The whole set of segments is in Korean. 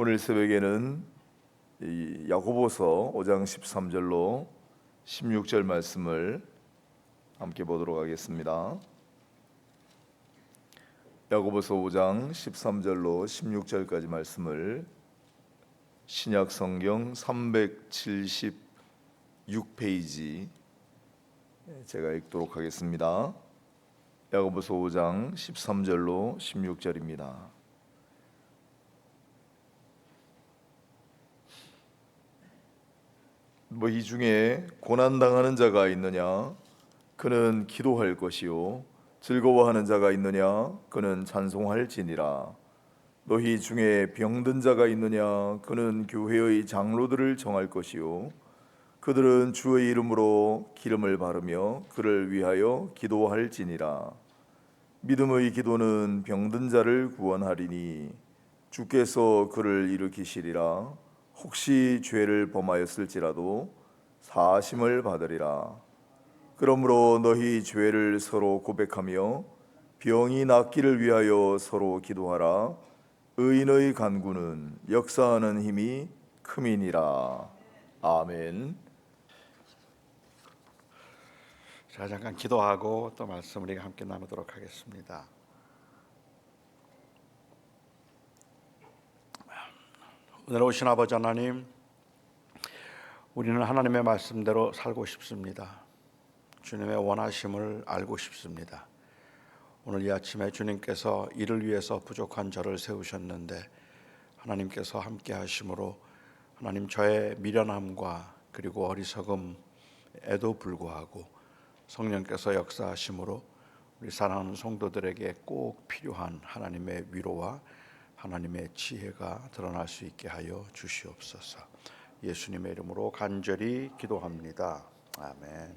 오늘 새벽에는 이 야고보서 5장 13절로 16절 말씀을 함께 보도록 하겠습니다. 야고보서 5장 13절로 16절까지 말씀을 신약 성경 376페이지 제가 읽도록 하겠습니다. 야고보서 5장 13절로 16절입니다. 이 중에 고난당하는 자가 있느냐? 그는 기도할 것이요 즐거워하는 자가 있느냐? 그는 찬송할지니라. 너희 중에 병든 자가 있느냐? 그는 교회의 장로들을 정할 것이요 그들은 주의 이름으로 기름을 바르며 그를 위하여 기도할지니라. 믿음의 기도는 병든 자를 구원하리니 주께서 그를 일으키시리라. 혹시 죄를 범하였을지라도 사하심을 받으리라. 그러므로 너희 죄를 서로 고백하며 병이 낫기를 위하여 서로 기도하라. 의인의 간구는 역사하는 힘이 큼이니라. 아멘. 자, 잠깐 기도하고 또 말씀 우리가 함께 나누도록 하겠습니다. 오늘 오신 아버지 하나님, 우리는 하나님의 말씀대로 살고 싶습니다. 주님의 원하심을 알고 싶습니다. 오늘 이 아침에 주님께서 이를 위해서 부족한 저를 세우셨는데 하나님께서 함께 하심으로 하나님 저의 미련함과 그리고 어리석음에도 불구하고 성령께서 역사하심으로 우리 사랑하는 성도들에게 꼭 필요한 하나님의 위로와 하나님의 지혜가 드러날 수 있게 하여 주시옵소서. 예수님의 이름으로 간절히 기도합니다. 아멘.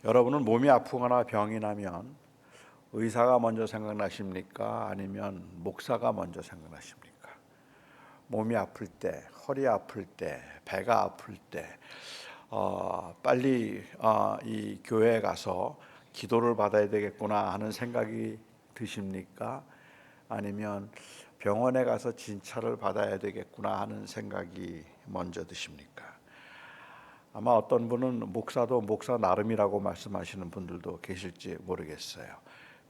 여러분은 몸이 아프거나 병이 나면 의사가 먼저 생각나십니까? 아니면 목사가 먼저 생각나십니까? 몸이 아플 때, 허리 아플 때, 배가 아플 때 빨리 이 교회에 가서 기도를 받아야 되겠구나 하는 생각이 드십니까? 아니면 병원에 가서 진찰을 받아야 되겠구나 하는 생각이 먼저 드십니까? 아마 어떤 분은 목사도 목사 나름이라고 말씀하시는 분들도 계실지 모르겠어요.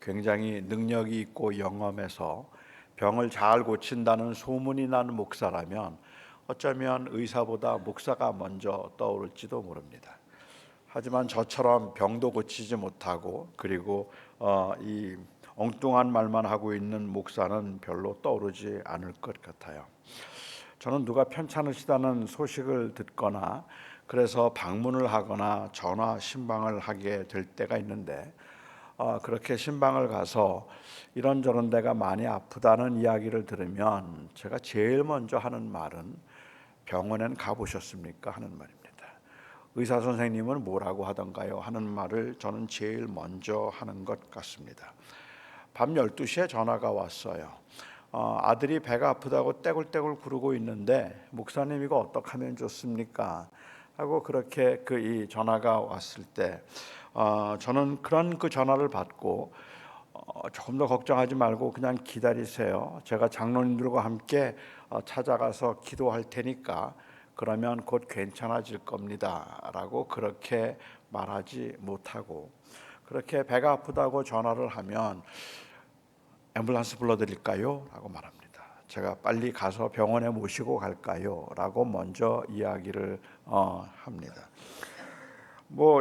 굉장히 능력이 있고 영험해서 병을 잘 고친다는 소문이 난 목사라면 어쩌면 의사보다 목사가 먼저 떠오를지도 모릅니다. 하지만 저처럼 병도 고치지 못하고 그리고 이 엉뚱한 말만 하고 있는 목사는 별로 떠오르지 않을 것 같아요. 저는 누가 편찮으시다는 소식을 듣거나 그래서 방문을 하거나 전화 신방을 하게 될 때가 있는데 그렇게 신방을 가서 이런저런 데가 많이 아프다는 이야기를 들으면 제가 제일 먼저 하는 말은 병원엔 가보셨습니까? 하는 말입니다. 의사 선생님은 뭐라고 하던가요? 하는 말을 저는 제일 먼저 하는 것 같습니다. 밤 12시에 전화가 왔어요. 아들이 배가 아프다고 떼굴떼굴 구르고 있는데 목사님 이거 어떻게 하면 좋습니까? 하고 그렇게 이 전화가 왔을 때 저는 그런 그 전화를 받고 조금 더 걱정하지 말고 그냥 기다리세요. 제가 장로님들과 함께 찾아가서 기도할 테니까 그러면 곧 괜찮아질 겁니다 라고 그렇게 말하지 못하고 그렇게 배가 아프다고 전화를 하면 앰뷸런스 불러드릴까요? 라고 말합니다. 제가 빨리 가서 병원에 모시고 갈까요? 라고 먼저 이야기를 합니다.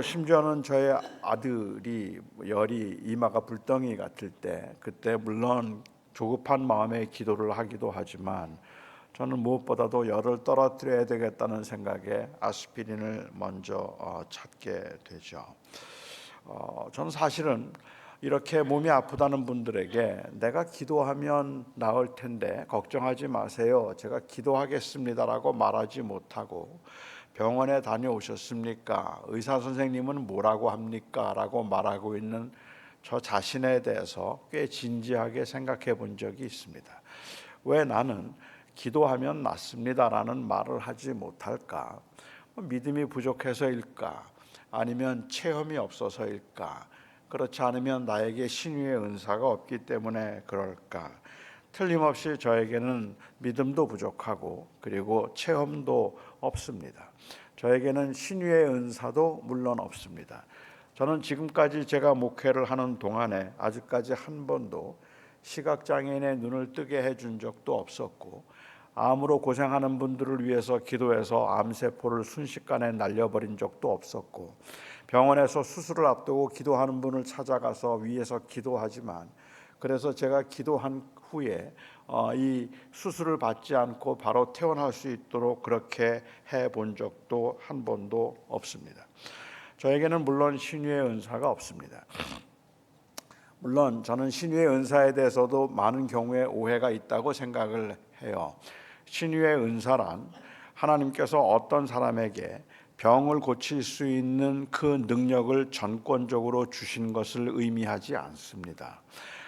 심지어는 저의 아들이 열이 이마가 불덩이 같을 때 그때 물론 조급한 마음에 기도를 하기도 하지만 저는 무엇보다도 열을 떨어뜨려야 되겠다는 생각에 아스피린을 먼저 찾게 되죠. 저는 사실은 이렇게 몸이 아프다는 분들에게 내가 기도하면 나을 텐데 걱정하지 마세요. 제가 기도하겠습니다라고 말하지 못하고 병원에 다녀오셨습니까? 의사 선생님은 뭐라고 합니까? 라고 말하고 있는 저 자신에 대해서 꽤 진지하게 생각해 본 적이 있습니다. 왜 나는 기도하면 낫습니다라는 말을 하지 못할까? 믿음이 부족해서일까? 아니면 체험이 없어서일까? 그렇지 않으면 나에게 신유의 은사가 없기 때문에 그럴까? 틀림없이 저에게는 믿음도 부족하고 그리고 체험도 없습니다. 저에게는 신유의 은사도 물론 없습니다. 저는 지금까지 제가 목회를 하는 동안에 아직까지 한 번도 시각장애인의 눈을 뜨게 해준 적도 없었고, 암으로 고생하는 분들을 위해서 기도해서 암세포를 순식간에 날려버린 적도 없었고, 병원에서 수술을 앞두고 기도하는 분을 찾아가서 위에서 기도하지만, 그래서 제가 기도한 후에 이 수술을 받지 않고 바로 퇴원할 수 있도록 그렇게 해본 적도 한 번도 없습니다. 저에게는 물론 신유의 은사가 없습니다. 물론 저는 신유의 은사에 대해서도 많은 경우에 오해가 있다고 생각을 해요. 신유의 은사란 하나님께서 어떤 사람에게 병을 고칠 수 있는 그 능력을 전권적으로 주신 것을 의미하지 않습니다.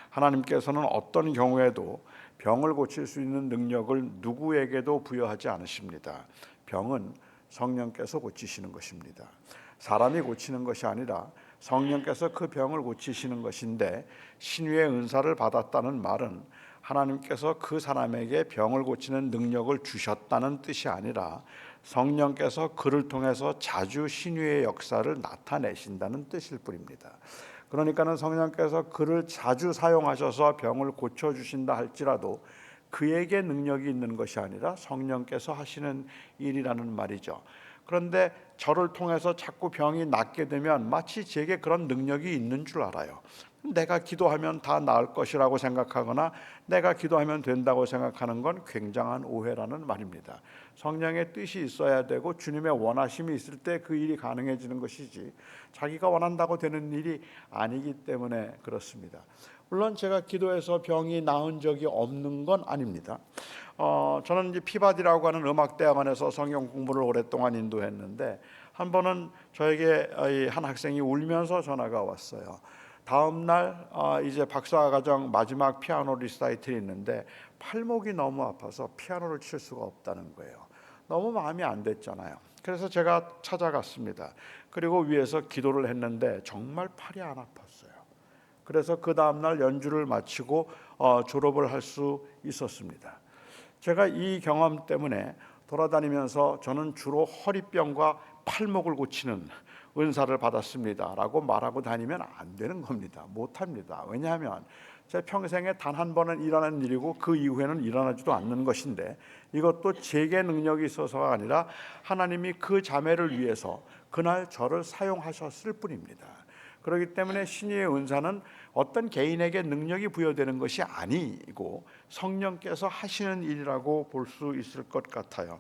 하나님께서는 어떤 경우에도 병을 고칠 수 있는 능력을 누구에게도 부여하지 않으십니다. 병은 성령께서 고치시는 것입니다. 사람이 고치는 것이 아니라 성령께서 그 병을 고치시는 것인데, 신유의 은사를 받았다는 말은 하나님께서 그 사람에게 병을 고치는 능력을 주셨다는 뜻이 아니라 성령께서 그를 통해서 자주 신유의 역사를 나타내신다는 뜻일 뿐입니다. 그러니까는 성령께서 그를 자주 사용하셔서 병을 고쳐주신다 할지라도 그에게 능력이 있는 것이 아니라 성령께서 하시는 일이라는 말이죠. 그런데 저를 통해서 자꾸 병이 낫게 되면 마치 제게 그런 능력이 있는 줄 알아요. 내가 기도하면 다 나을 것이라고 생각하거나 내가 기도하면 된다고 생각하는 건 굉장한 오해라는 말입니다. 성령의 뜻이 있어야 되고 주님의 원하심이 있을 때 그 일이 가능해지는 것이지, 자기가 원한다고 되는 일이 아니기 때문에 그렇습니다. 물론 제가 기도해서 병이 나은 적이 없는 건 아닙니다. 저는 이제 피바디라고 하는 음악대학원에서 성경 공부를 오랫동안 인도했는데, 한 번은 저에게 한 학생이 울면서 전화가 왔어요. 다음 날 이제 박사과정 마지막 피아노 리사이틀이 있는데 팔목이 너무 아파서 피아노를 칠 수가 없다는 거예요. 너무 마음이 안 됐잖아요. 그래서 제가 찾아갔습니다. 그리고 위에서 기도를 했는데 정말 팔이 안 아팠어요. 그래서 그 다음 날 연주를 마치고 졸업을 할 수 있었습니다. 제가 이 경험 때문에 돌아다니면서 저는 주로 허리병과 팔목을 고치는 은사를 받았습니다 라고 말하고 다니면 안 되는 겁니다. 못합니다. 왜냐하면 제 평생에 단 한 번은 일어난 일이고 그 이후에는 일어나지도 않는 것인데, 이것도 제게 능력이 있어서가 아니라 하나님이 그 자매를 위해서 그날 저를 사용하셨을 뿐입니다. 그렇기 때문에 신유의 은사는 어떤 개인에게 능력이 부여되는 것이 아니고 성령께서 하시는 일이라고 볼 수 있을 것 같아요.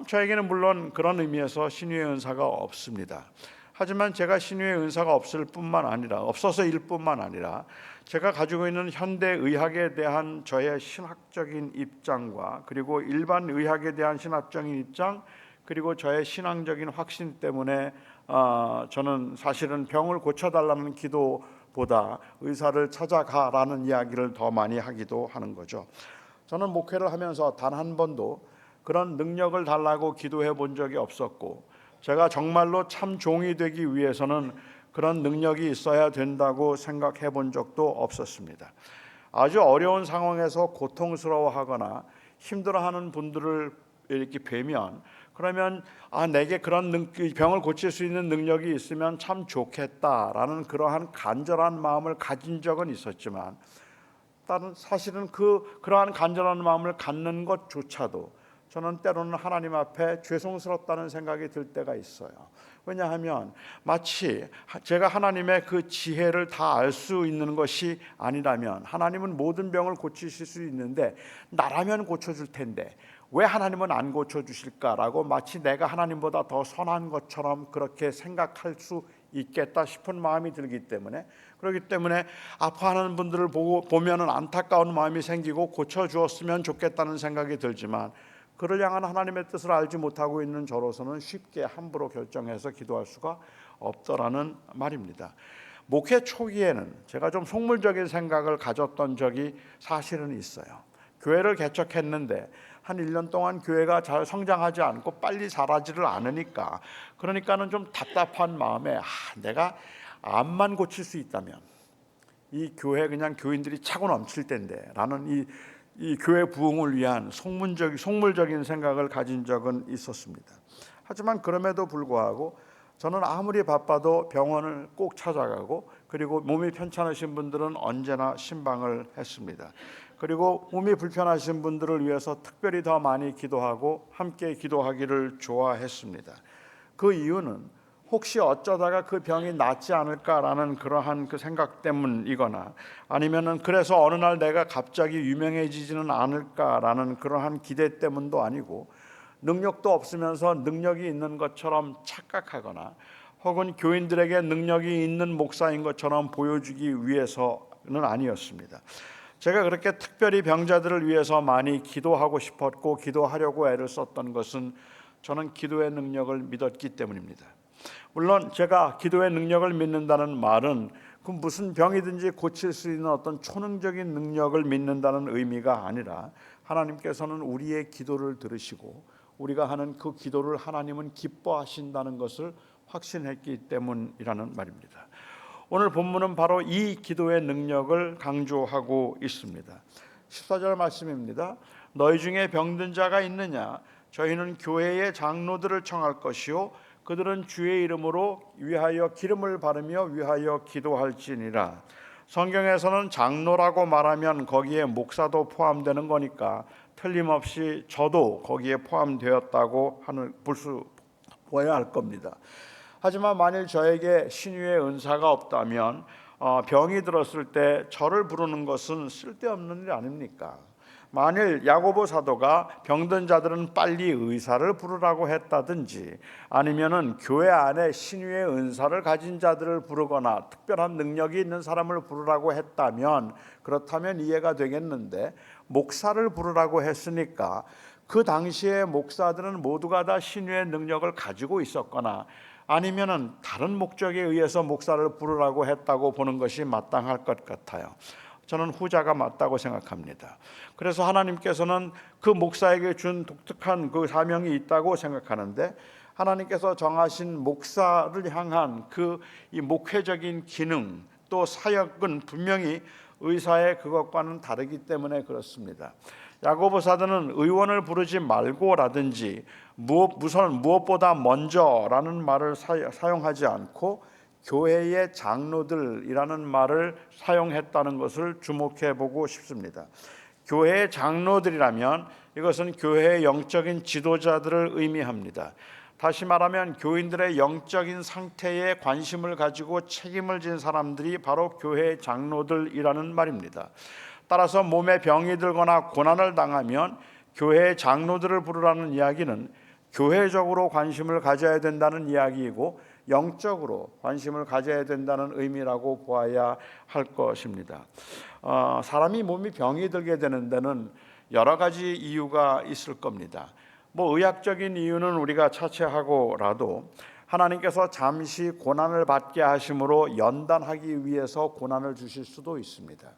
저에게는 물론 그런 의미에서 신유의 은사가 없습니다. 하지만 제가 신유의 은사가 없어서일 뿐만 아니라 제가 가지고 있는 현대 의학에 대한 저의 신학적인 입장과 그리고 일반 의학에 대한 신학적인 입장, 그리고 저의 신앙적인 확신 때문에 저는 사실은 병을 고쳐달라는 기도보다 의사를 찾아가라는 이야기를 더 많이 하기도 하는 거죠. 저는 목회를 하면서 단 한 번도 그런 능력을 달라고 기도해 본 적이 없었고, 제가 정말로 참 종이 되기 위해서는 그런 능력이 있어야 된다고 생각해 본 적도 없었습니다. 아주 어려운 상황에서 고통스러워하거나 힘들어하는 분들을 이렇게 뵈면, 그러면 내게 그런 병을 고칠 수 있는 능력이 있으면 참 좋겠다라는 그러한 간절한 마음을 가진 적은 있었지만, 사실은 그러한 간절한 마음을 갖는 것조차도 저는 때로는 하나님 앞에 죄송스럽다는 생각이 들 때가 있어요. 왜냐하면 마치 제가 하나님의 그 지혜를 다 알 수 있는 것이 아니라면, 하나님은 모든 병을 고치실 수 있는데 나라면 고쳐줄 텐데 왜 하나님은 안 고쳐주실까라고 마치 내가 하나님보다 더 선한 것처럼 그렇게 생각할 수 있겠다 싶은 마음이 들기 때문에, 그렇기 때문에 아파하는 분들을 보면은 안타까운 마음이 생기고 고쳐주었으면 좋겠다는 생각이 들지만, 그를 향한 하나님의 뜻을 알지 못하고 있는 저로서는 쉽게 함부로 결정해서 기도할 수가 없더라는 말입니다. 목회 초기에는 제가 좀 속물적인 생각을 가졌던 적이 사실은 있어요. 교회를 개척했는데 한 1년 동안 교회가 잘 성장하지 않고 빨리 자라지를 않으니까, 그러니까는 좀 답답한 마음에 내가 암만 고칠 수 있다면, 이 교회 그냥 교인들이 차고 넘칠 텐데 라는 이 교회 부흥을 위한 속물적인 생각을 가진 적은 있었습니다. 하지만 그럼에도 불구하고 저는 아무리 바빠도 병원을 꼭 찾아가고, 그리고 몸이 편찮으신 분들은 언제나 신방을 했습니다. 그리고 몸이 불편하신 분들을 위해서 특별히 더 많이 기도하고 함께 기도하기를 좋아했습니다. 그 이유는 혹시 어쩌다가 그 병이 낫지 않을까라는 그러한 그 생각 때문이거나, 아니면은 그래서 어느 날 내가 갑자기 유명해지지는 않을까라는 그러한 기대 때문도 아니고, 능력도 없으면서 능력이 있는 것처럼 착각하거나 혹은 교인들에게 능력이 있는 목사인 것처럼 보여주기 위해서는 아니었습니다. 제가 그렇게 특별히 병자들을 위해서 많이 기도하고 싶었고 기도하려고 애를 썼던 것은 저는 기도의 능력을 믿었기 때문입니다. 물론 제가 기도의 능력을 믿는다는 말은 그 무슨 병이든지 고칠 수 있는 어떤 초능적인 능력을 믿는다는 의미가 아니라, 하나님께서는 우리의 기도를 들으시고 우리가 하는 그 기도를 하나님은 기뻐하신다는 것을 확신했기 때문이라는 말입니다. 오늘 본문은 바로 이 기도의 능력을 강조하고 있습니다. 14절 말씀입니다. 너희 중에 병든 자가 있느냐? 저희는 교회의 장로들을 청할 것이요 그들은 주의 이름으로 위하여 기름을 바르며 위하여 기도할지니라. 성경에서는 장로라고 말하면 거기에 목사도 포함되는 거니까 틀림없이 저도 거기에 포함되었다고 보아야 할 겁니다. 하지만 만일 저에게 신유의 은사가 없다면 병이 들었을 때 저를 부르는 것은 쓸데없는 일 아닙니까? 만일 야고보 사도가 병든 자들은 빨리 의사를 부르라고 했다든지, 아니면은 교회 안에 신유의 은사를 가진 자들을 부르거나 특별한 능력이 있는 사람을 부르라고 했다면 그렇다면 이해가 되겠는데, 목사를 부르라고 했으니까 그 당시에 목사들은 모두가 다 신유의 능력을 가지고 있었거나 아니면은 다른 목적에 의해서 목사를 부르라고 했다고 보는 것이 마땅할 것 같아요. 저는 후자가 맞다고 생각합니다. 그래서 하나님께서는 그 목사에게 준 독특한 그 사명이 있다고 생각하는데, 하나님께서 정하신 목사를 향한 이 목회적인 기능 또 사역은 분명히 의사의 그것과는 다르기 때문에 그렇습니다. 야고보 사도는 의원을 부르지 말고라든지 무엇보다 먼저라는 말을 사용하지 않고 교회의 장로들이라는 말을 사용했다는 것을 주목해 보고 싶습니다. 교회의 장로들이라면 이것은 교회의 영적인 지도자들을 의미합니다. 다시 말하면 교인들의 영적인 상태에 관심을 가지고 책임을 진 사람들이 바로 교회의 장로들이라는 말입니다. 따라서 몸에 병이 들거나 고난을 당하면 교회의 장로들을 부르라는 이야기는 교회적으로 관심을 가져야 된다는 이야기이고 영적으로 관심을 가져야 된다는 의미라고 보아야 할 것입니다. 사람이 몸이 병이 들게 되는 데는 여러 가지 이유가 있을 겁니다. 의학적인 이유는 우리가 차치하고라도 하나님께서 잠시 고난을 받게 하심으로 연단하기 위해서 고난을 주실 수도 있습니다.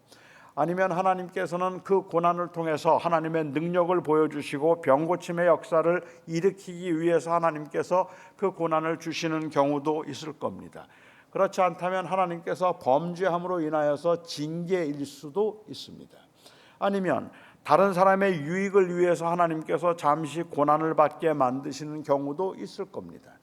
아니면 하나님께서는 그 고난을 통해서 하나님의 능력을 보여주시고 병고침의 역사를 일으키기 위해서 하나님께서 그 고난을 주시는 경우도 있을 겁니다. 그렇지 않다면 하나님께서 범죄함으로 인하여서 징계일 수도 있습니다. 아니면 다른 사람의 유익을 위해서 하나님께서 잠시 고난을 받게 만드시는 경우도 있을 겁니다.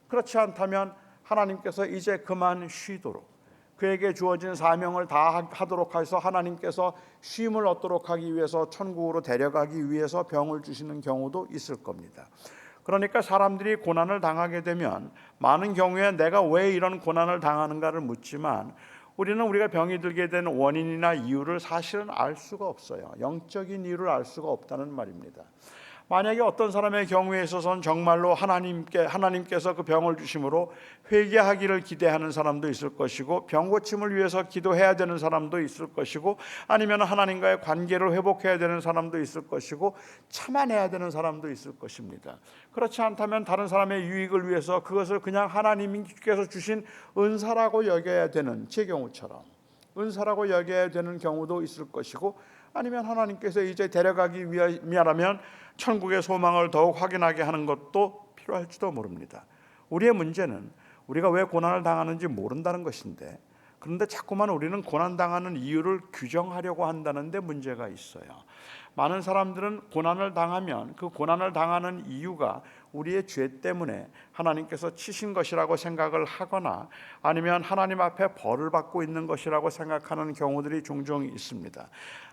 그렇지 않다면 하나님께서 이제 그만 쉬도록, 그에게 주어진 사명을 다 하도록 해서 하나님께서 쉼을 얻도록 하기 위해서 천국으로 데려가기 위해서 병을 주시는 경우도 있을 겁니다. 그러니까 사람들이 고난을 당하게 되면 많은 경우에 내가 왜 이런 고난을 당하는가를 묻지만, 우리가 병이 들게 된 원인이나 이유를 사실은 알 수가 없어요. 영적인 이유를 알 수가 없다는 말입니다. 만약에 어떤 사람의 경우에 있어서는 정말로 하나님께서 그 병을 주심으로 회개하기를 기대하는 사람도 있을 것이고, 병고침을 위해서 기도해야 되는 사람도 있을 것이고, 아니면 하나님과의 관계를 회복해야 되는 사람도 있을 것이고, 참아내야 되는 사람도 있을 것입니다. 그렇지 않다면 다른 사람의 유익을 위해서 그것을 그냥 하나님께서 주신 은사라고 여겨야 되는, 제 경우처럼 은사라고 여겨야 되는 경우도 있을 것이고, 아니면 하나님께서 이제 데려가기 위하면 천국의 소망을 더욱 확인하게 하는 것도 필요할지도 모릅니다. 우리의 문제는 우리가 왜 고난을 당하는지 모른다는 것인데, 그런데 자꾸만 우리는 고난당하는 이유를 규정하려고 한다는데 문제가 있어요. 많은 사람들은 고난을 당하면 그 고난을 당하는 이유가 우리의 죄 때문에 하나님께서 치신 것이라고 생각을 하거나 아니면 하나님 앞에 벌을 받고 있는 것이라고 생각하는 경우들이 종종 있습니다.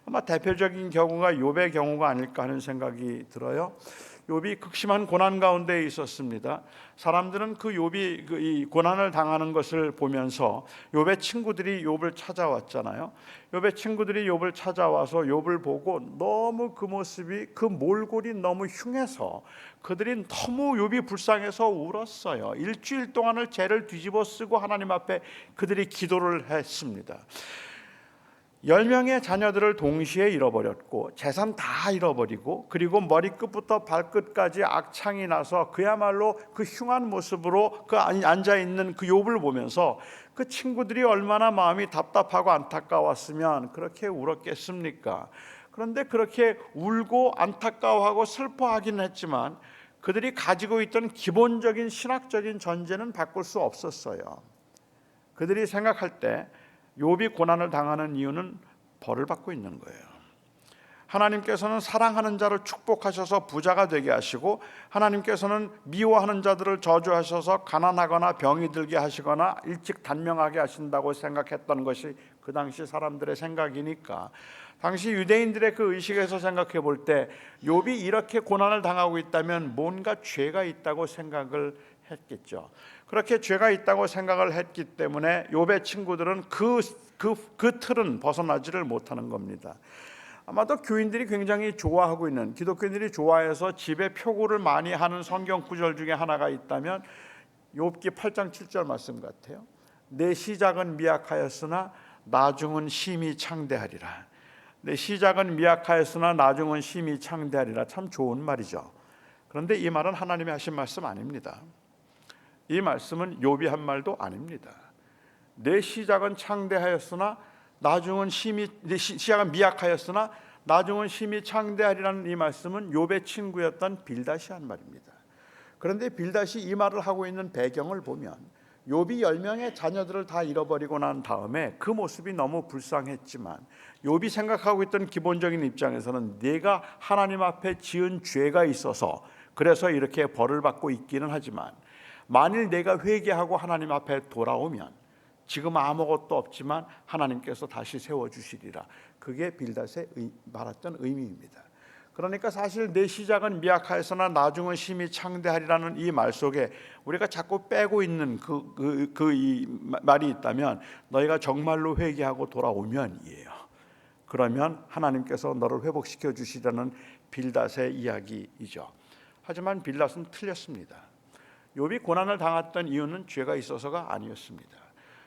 아마 대표적인 경우가 욥의 경우가 아닐까 하는 생각이 들어요. 욥이 극심한 고난 가운데 있었습니다. 사람들은 그 욥이 이 고난을 당하는 것을 보면서 욥의 친구들이 욥을 찾아왔잖아요. 욥의 친구들이 욥을 찾아와서 욥을 보고 너무 그 모습이 그 몰골이 너무 흉해서 그들이 너무 욥이 불쌍해서 울었어요. 일주일 동안을 죄를 뒤집어 쓰고 하나님 앞에 그들이 기도를 했습니다. 10명의 자녀들을 동시에 잃어버렸고 재산 다 잃어버리고 그리고 머리끝부터 발끝까지 악창이 나서 그야말로 그 흉한 모습으로 그 앉아있는 그 욥을 보면서 그 친구들이 얼마나 마음이 답답하고 안타까웠으면 그렇게 울었겠습니까? 그런데 그렇게 울고 안타까워하고 슬퍼하긴 했지만 그들이 가지고 있던 기본적인 신학적인 전제는 바꿀 수 없었어요. 그들이 생각할 때 욥이 고난을 당하는 이유는 벌을 받고 있는 거예요. 하나님께서는 사랑하는 자를 축복하셔서 부자가 되게 하시고 하나님께서는 미워하는 자들을 저주하셔서 가난하거나 병이 들게 하시거나 일찍 단명하게 하신다고 생각했던 것이 그 당시 사람들의 생각이니까 당시 유대인들의 그 의식에서 생각해 볼 때 욥이 이렇게 고난을 당하고 있다면 뭔가 죄가 있다고 생각을 했겠죠. 그렇게 죄가 있다고 생각을 했기 때문에 욥의 친구들은 그 틀은 벗어나지를 못하는 겁니다. 아마도 교인들이 굉장히 좋아하고 있는, 기독교인들이 좋아해서 집에 표구를 많이 하는 성경 구절 중에 하나가 있다면 욥기 8장 7절 말씀 같아요. 내 시작은 미약하였으나 나중은 심히 창대하리라. 내 시작은 미약하였으나 나중은 심히 창대하리라. 참 좋은 말이죠. 그런데 이 말은 하나님이 하신 말씀 아닙니다. 이 말씀은 욥이 한 말도 아닙니다. 내 시작은 창대하였으나 나중은 내 시작은 미약하였으나 나중은 심히 창대하리라는 이 말씀은 욥의 친구였던 빌닷이 한 말입니다. 그런데 빌닷이 이 말을 하고 있는 배경을 보면 욥이 10명의 자녀들을 다 잃어버리고 난 다음에 그 모습이 너무 불쌍했지만 욥이 생각하고 있던 기본적인 입장에서는 내가 하나님 앞에 지은 죄가 있어서 그래서 이렇게 벌을 받고 있기는 하지만 만일 내가 회개하고 하나님 앞에 돌아오면 지금 아무것도 없지만 하나님께서 다시 세워주시리라. 그게 빌닷의 말했던 의미입니다. 그러니까 사실 내 시작은 미약하였으나 나중은 심히 창대하리라는 이 말 속에 우리가 자꾸 빼고 있는 이 말이 있다면 너희가 정말로 회개하고 돌아오면이에요. 그러면 하나님께서 너를 회복시켜 주시라는 빌닷의 이야기이죠. 하지만 빌닷은 틀렸습니다. 욥이 고난을 당했던 이유는 죄가 있어서가 아니었습니다.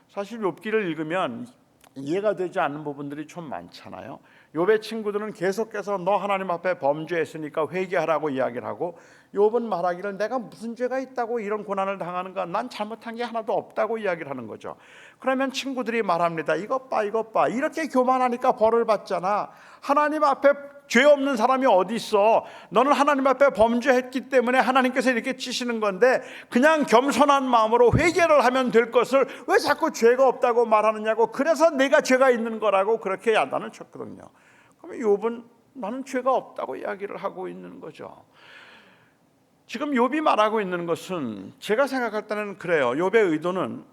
사실 욥기를 읽으면 이해가 되지 않는 부분들이 좀 많잖아요. 욥의 친구들은 계속해서 너 하나님 앞에 범죄했으니까 회개하라고 이야기를 하고 욥은 말하기를 내가 무슨 죄가 있다고 이런 고난을 당하는가, 난 잘못한 게 하나도 없다고 이야기를 하는 거죠. 그러면 친구들이 말합니다. 이것 봐 이렇게 교만하니까 벌을 받잖아. 하나님 앞에 죄 없는 사람이 어디 있어. 너는 하나님 앞에 범죄했기 때문에 하나님께서 이렇게 치시는 건데 그냥 겸손한 마음으로 회개를 하면 될 것을 왜 자꾸 죄가 없다고 말하느냐고. 그래서 내가 죄가 있는 거라고 그렇게 야단을 쳤거든요. 그러면 욥은 나는 죄가 없다고 이야기를 하고 있는 거죠. 지금 욥이 말하고 있는 것은 제가 생각할 때는 그래요. 욥의 의도는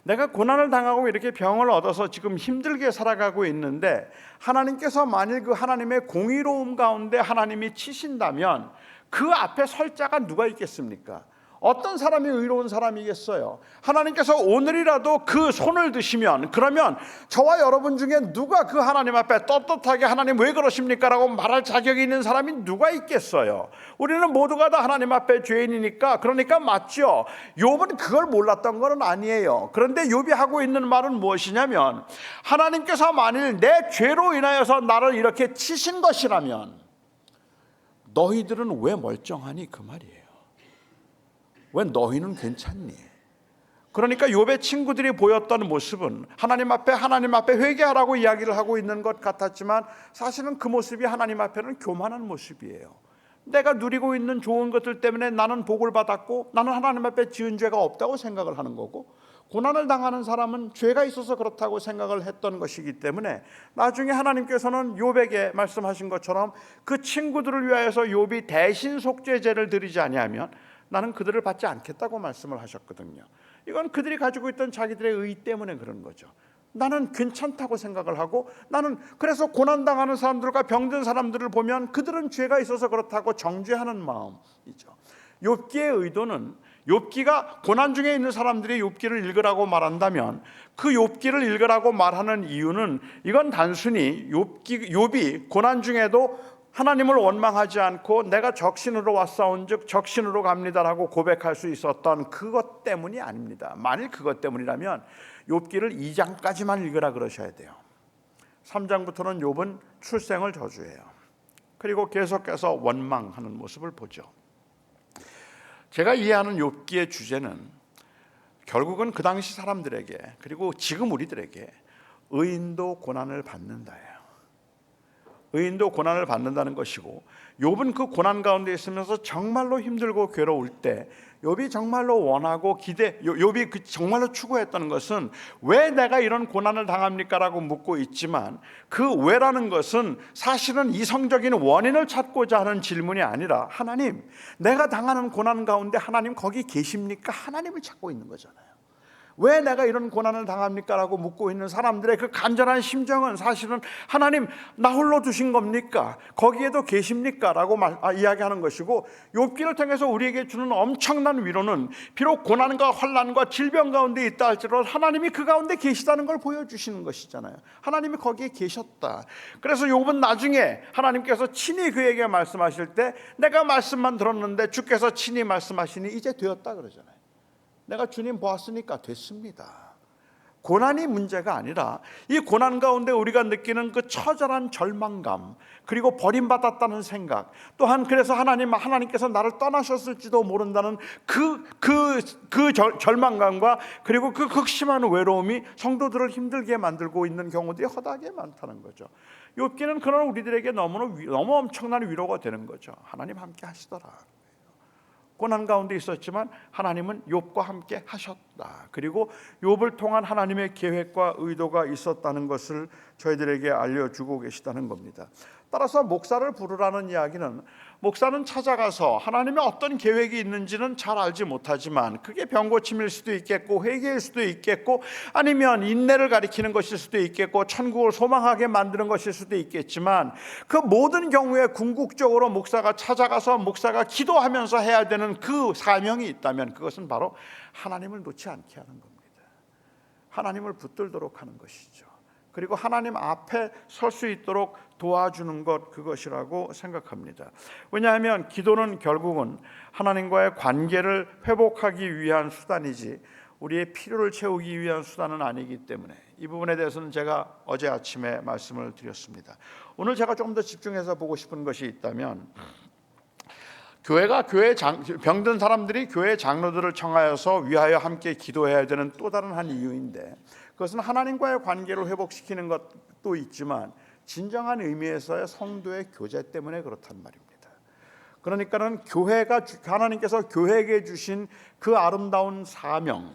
내가 고난을 당하고 이렇게 병을 얻어서 지금 힘들게 살아가고 있는데 하나님께서 만일 그 하나님의 공의로움 가운데 하나님이 치신다면 그 앞에 설 자가 누가 있겠습니까? 어떤 사람이 의로운 사람이겠어요? 하나님께서 오늘이라도 그 손을 드시면 그러면 저와 여러분 중에 누가 그 하나님 앞에 떳떳하게 하나님 왜 그러십니까? 라고 말할 자격이 있는 사람이 누가 있겠어요? 우리는 모두가 다 하나님 앞에 죄인이니까 그러니까 맞죠. 욥은 그걸 몰랐던 건 아니에요. 그런데 욥이 하고 있는 말은 무엇이냐면 하나님께서 만일 내 죄로 인하여서 나를 이렇게 치신 것이라면 너희들은 왜 멀쩡하니? 그 말이에요. 왜 너희는 괜찮니? 그러니까 욥의 친구들이 보였던 모습은 하나님 앞에 회개하라고 이야기를 하고 있는 것 같았지만 사실은 그 모습이 하나님 앞에는 교만한 모습이에요. 내가 누리고 있는 좋은 것들 때문에 나는 복을 받았고 나는 하나님 앞에 지은 죄가 없다고 생각을 하는 거고 고난을 당하는 사람은 죄가 있어서 그렇다고 생각을 했던 것이기 때문에 나중에 하나님께서는 욥에게 말씀하신 것처럼 그 친구들을 위하여서 욥이 대신 속죄제를 드리지 아니하면 나는 그들을 받지 않겠다고 말씀을 하셨거든요. 이건 그들이 가지고 있던 자기들의 의 때문에 그런 거죠. 나는 괜찮다고 생각을 하고, 나는 그래서 고난당하는 사람들과 병든 사람들을 보면 그들은 죄가 있어서 그렇다고 정죄하는 마음이죠. 욥기의 의도는, 욥기가 고난 중에 있는 사람들이 욥기를 읽으라고 말한다면 그 욥기를 읽으라고 말하는 이유는, 이건 단순히 욥이 고난 중에도 하나님을 원망하지 않고 내가 적신으로 왔사온즉 적신으로 갑니다라고 고백할 수 있었던 그것 때문이 아닙니다. 만일 그것 때문이라면 욥기를 2장까지만 읽으라 그러셔야 돼요. 3장부터는 욥은 출생을 저주해요. 그리고 계속해서 원망하는 모습을 보죠. 제가 이해하는 욥기의 주제는 결국은 그 당시 사람들에게, 그리고 지금 우리들에게 의인도 고난을 받는다예요. 의인도 고난을 받는다는 것이고, 욥은 그 고난 가운데 있으면서 정말로 힘들고 괴로울 때 욥이 정말로 원하고 욥이 정말로 추구했던 것은 왜 내가 이런 고난을 당합니까? 라고 묻고 있지만, 그 왜라는 것은 사실은 이성적인 원인을 찾고자 하는 질문이 아니라, 하나님, 내가 당하는 고난 가운데 하나님 거기 계십니까? 하나님을 찾고 있는 거잖아요. 왜 내가 이런 고난을 당합니까? 라고 묻고 있는 사람들의 그 간절한 심정은 사실은 하나님, 나 홀로 두신 겁니까? 거기에도 계십니까? 라고 이야기하는 것이고, 욥기를 통해서 우리에게 주는 엄청난 위로는 비록 고난과 환난과 질병 가운데 있다 할지라도 하나님이 그 가운데 계시다는 걸 보여주시는 것이잖아요. 하나님이 거기에 계셨다. 그래서 욥은 나중에 하나님께서 친히 그에게 말씀하실 때, 내가 말씀만 들었는데 주께서 친히 말씀하시니 이제 되었다 그러잖아요. 내가 주님 보았으니까 됐습니다. 고난이 문제가 아니라 이 고난 가운데 우리가 느끼는 그 처절한 절망감, 그리고 버림받았다는 생각, 또한 그래서 하나님께서 나를 떠나셨을지도 모른다는 그 절망감과 그리고 그 극심한 외로움이 성도들을 힘들게 만들고 있는 경우들이 허다하게 많다는 거죠. 욥기는 그런 우리들에게 너무 엄청난 위로가 되는 거죠. 하나님 함께 하시더라. 고난 가운데 있었지만 하나님은 욥과 함께 하셨다. 그리고 욥을 통한 하나님의 계획과 의도가 있었다는 것을 저희들에게 알려주고 계시다는 겁니다. 따라서 목사를 부르라는 이야기는, 목사는 찾아가서 하나님의 어떤 계획이 있는지는 잘 알지 못하지만 그게 병고침일 수도 있겠고 회개일 수도 있겠고 아니면 인내를 가리키는 것일 수도 있겠고 천국을 소망하게 만드는 것일 수도 있겠지만, 그 모든 경우에 궁극적으로 목사가 찾아가서 목사가 기도하면서 해야 되는 그 사명이 있다면 그것은 바로 하나님을 놓지 않게 하는 겁니다. 하나님을 붙들도록 하는 것이죠. 그리고 하나님 앞에 설 수 있도록 도와주는 것, 그것이라고 생각합니다. 왜냐하면 기도는 결국은 하나님과의 관계를 회복하기 위한 수단이지 우리의 필요를 채우기 위한 수단은 아니기 때문에 이 부분에 대해서는 제가 어제 아침에 말씀을 드렸습니다. 오늘 제가 조금 더 집중해서 보고 싶은 것이 있다면, 병든 사람들이 교회 장로들을 청하여서 위하여 함께 기도해야 되는 또 다른 한 이유인데, 그것은 하나님과의 관계를 회복시키는 것도 있지만 진정한 의미에서의 성도의 교제 때문에 그렇단 말입니다. 그러니까는 하나님께서 교회에게 주신 그 아름다운 사명,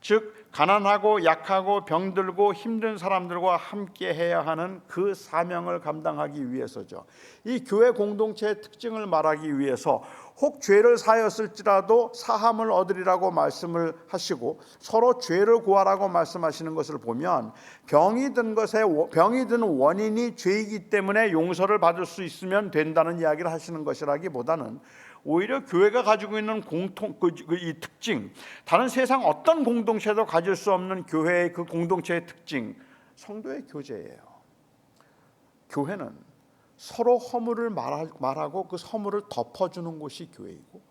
즉 가난하고 약하고 병들고 힘든 사람들과 함께 해야 하는 그 사명을 감당하기 위해서죠. 이 교회 공동체의 특징을 말하기 위해서 혹 죄를 사였을지라도 사함을 얻으리라고 말씀을 하시고 서로 죄를 구하라고 말씀하시는 것을 보면, 병이 든 원인이 죄이기 때문에 용서를 받을 수 있으면 된다는 이야기를 하시는 것이라기보다는 오히려 교회가 가지고 있는 이 특징, 다른 세상 어떤 공동체도 가질 수 없는 교회의 그 공동체의 특징, 성도의 교제예요. 교회는 서로 허물을 말하고 그 허물을 덮어주는 곳이 교회이고,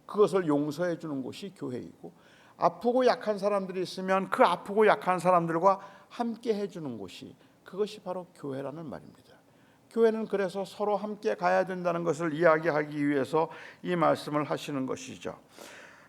그것을 용서해 주는 곳이 교회이고, 아프고 약한 사람들이 있으면 그 아프고 약한 사람들과 함께 해주는 곳이, 그것이 바로 교회라는 말입니다. 교회는 그래서 서로 함께 가야 된다는 것을 이야기하기 위해서 이 말씀을 하시는 것이죠.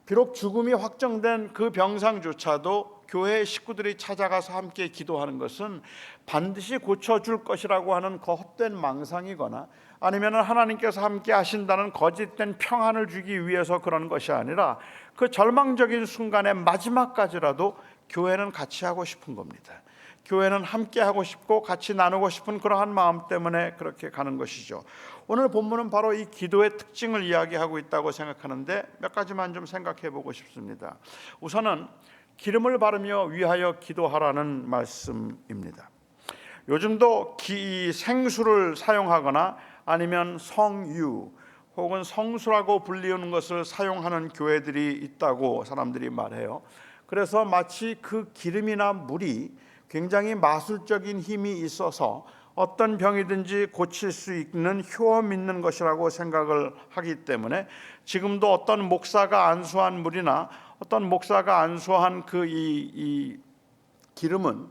비록 죽음이 확정된 그 병상조차도 교회 식구들이 찾아가서 함께 기도하는 것은 반드시 고쳐줄 것이라고 하는 그 헛된 망상이거나 아니면 하나님께서 함께 하신다는 거짓된 평안을 주기 위해서 그런 것이 아니라 그 절망적인 순간의 마지막까지라도 교회는 같이 하고 싶은 겁니다. 교회는 함께 하고 싶고 같이 나누고 싶은 그러한 마음 때문에 그렇게 가는 것이죠. 오늘 본문은 바로 이 기도의 특징을 이야기하고 있다고 생각하는데 몇 가지만 좀 생각해 보고 싶습니다. 우선은 기름을 바르며 위하여 기도하라는 말씀입니다. 요즘도 생수를 사용하거나 아니면 성유 혹은 성수라고 불리는 것을 사용하는 교회들이 있다고 사람들이 말해요. 그래서 마치 그 기름이나 물이 굉장히 마술적인 힘이 있어서 어떤 병이든지 고칠 수 있는 효험 있는 것이라고 생각을 하기 때문에 지금도 어떤 목사가 안수한 물이나 어떤 목사가 안수한 이 기름은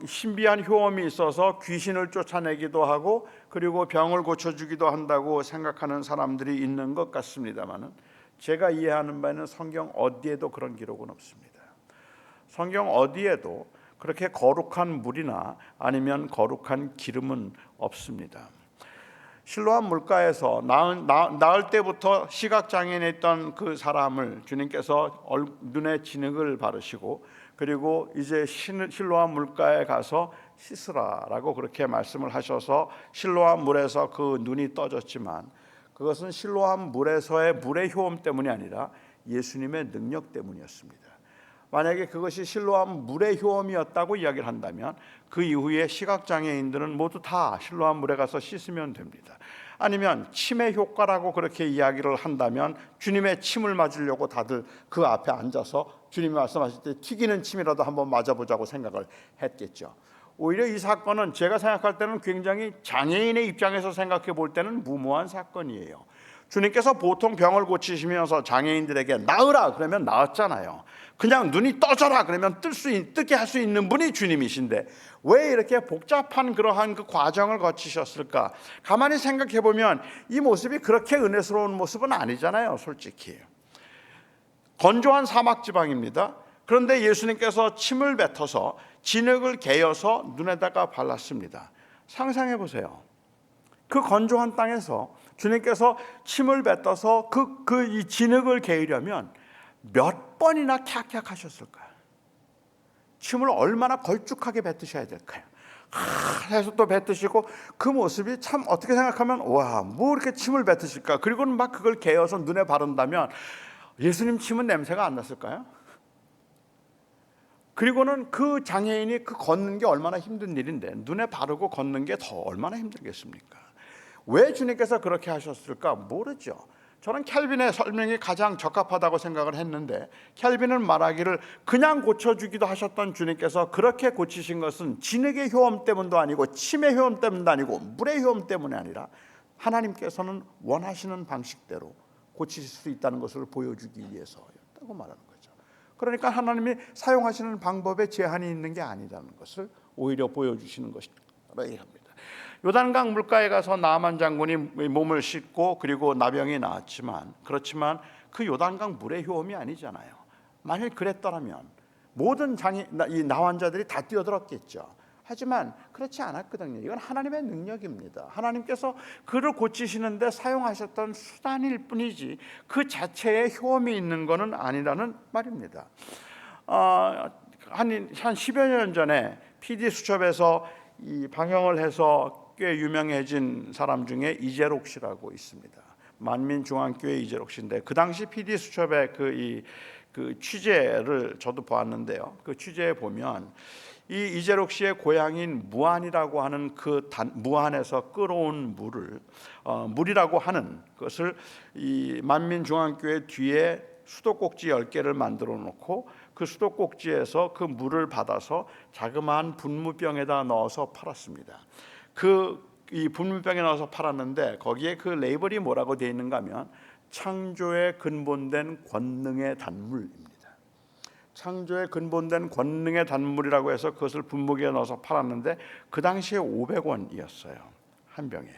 신비한 효험이 있어서 귀신을 쫓아내기도 하고 그리고 병을 고쳐주기도 한다고 생각하는 사람들이 있는 것 같습니다만은 제가 이해하는 바에는 성경 어디에도 그런 기록은 없습니다. 성경 어디에도 그렇게 거룩한 물이나 아니면 거룩한 기름은 없습니다. 실로암 물가에서 낳을 때부터 시각장애인에 있던 그 사람을 주님께서 눈에 진흙을 바르시고 그리고 이제 실로암 물가에 가서 씻으라라고 그렇게 말씀을 하셔서 실로암 물에서 그 눈이 떠졌지만 그것은 실로암 물에서의 물의 효험 때문이 아니라 예수님의 능력 때문이었습니다. 만약에 그것이 실로암 물의 효험이었다고 이야기를 한다면 그 이후에 시각장애인들은 모두 다 실로암 물에 가서 씻으면 됩니다. 아니면 침의 효과라고 그렇게 이야기를 한다면 주님의 침을 맞으려고 다들 그 앞에 앉아서 주님이 말씀하실 때 튀기는 침이라도 한번 맞아보자고 생각을 했겠죠. 오히려 이 사건은 제가 생각할 때는 굉장히 장애인의 입장에서 생각해 볼 때는 무모한 사건이에요. 주님께서 보통 병을 고치시면서 장애인들에게 나으라 그러면 나았잖아요. 그냥 눈이 떠져라 그러면 뜨게 할 수 있는 분이 주님이신데 왜 이렇게 복잡한 그러한 그 과정을 거치셨을까? 가만히 생각해 보면 이 모습이 그렇게 은혜스러운 모습은 아니잖아요, 솔직히. 건조한 사막 지방입니다. 그런데 예수님께서 침을 뱉어서 진흙을 개어서 눈에다가 발랐습니다. 상상해 보세요. 그 건조한 땅에서 주님께서 침을 뱉어서 이 진흙을 개으려면 몇 번이나 캬캬 하셨을까요? 침을 얼마나 걸쭉하게 뱉으셔야 될까요? 해서 또 뱉으시고 그 모습이 참 어떻게 생각하면 와, 뭐 이렇게 침을 뱉으실까? 그리고는 막 그걸 개어서 눈에 바른다면 예수님 침은 냄새가 안 났을까요? 그리고는 그 장애인이 그 걷는 게 얼마나 힘든 일인데 눈에 바르고 걷는 게 더 얼마나 힘들겠습니까? 왜 주님께서 그렇게 하셨을까? 모르죠. 저는 켈빈의 설명이 가장 적합하다고 생각을 했는데 켈빈은 말하기를 그냥 고쳐주기도 하셨던 주님께서 그렇게 고치신 것은 진흙의 효험 때문도 아니고 침의 효험 때문도 아니고 물의 효험 때문이 아니라 하나님께서는 원하시는 방식대로 고치실 수 있다는 것을 보여주기 위해서였다고 말하는 거죠. 그러니까 하나님이 사용하시는 방법에 제한이 있는 게 아니라는 것을 오히려 보여주시는 것이라고 합니다. 요단강 물가에 가서 나아만 장군이 몸을 씻고 그리고 나병이 나았지만 그렇지만 그 요단강 물의 효험이 아니잖아요. 만일 그랬더라면 모든 이 나환자들이 다 뛰어들었겠죠. 하지만 그렇지 않았거든요. 이건 하나님의 능력입니다. 하나님께서 그를 고치시는데 사용하셨던 수단일 뿐이지 그 자체에 효험이 있는 것은 아니라는 말입니다. 한 10여 년 전에 PD 수첩에서 이 방영을 해서 꽤 유명해진 사람 중에 이재록 씨라고 있습니다. 만민중앙교회 이재록 씨인데 그 당시 PD 수첩의 그 취재를 저도 보았는데요. 그 취재에 보면 이 이재록 씨의 고향인 무안이라고 하는 무안에서 끌어온 물이라고 하는 것을 이 만민중앙교회 뒤에 수도꼭지 10개를 만들어 놓고 그 수도꼭지에서 그 물을 받아서 자그마한 분무병에다 넣어서 팔았습니다. 이 분무병에 넣어서 팔았는데 거기에 그 레이블이 뭐라고 되어 있는가 하면 창조의 근본된 권능의 단물입니다. 창조의 근본된 권능의 단물이라고 해서 그것을 분무기에 넣어서 팔았는데 그 당시에 500원이었어요. 한 병에.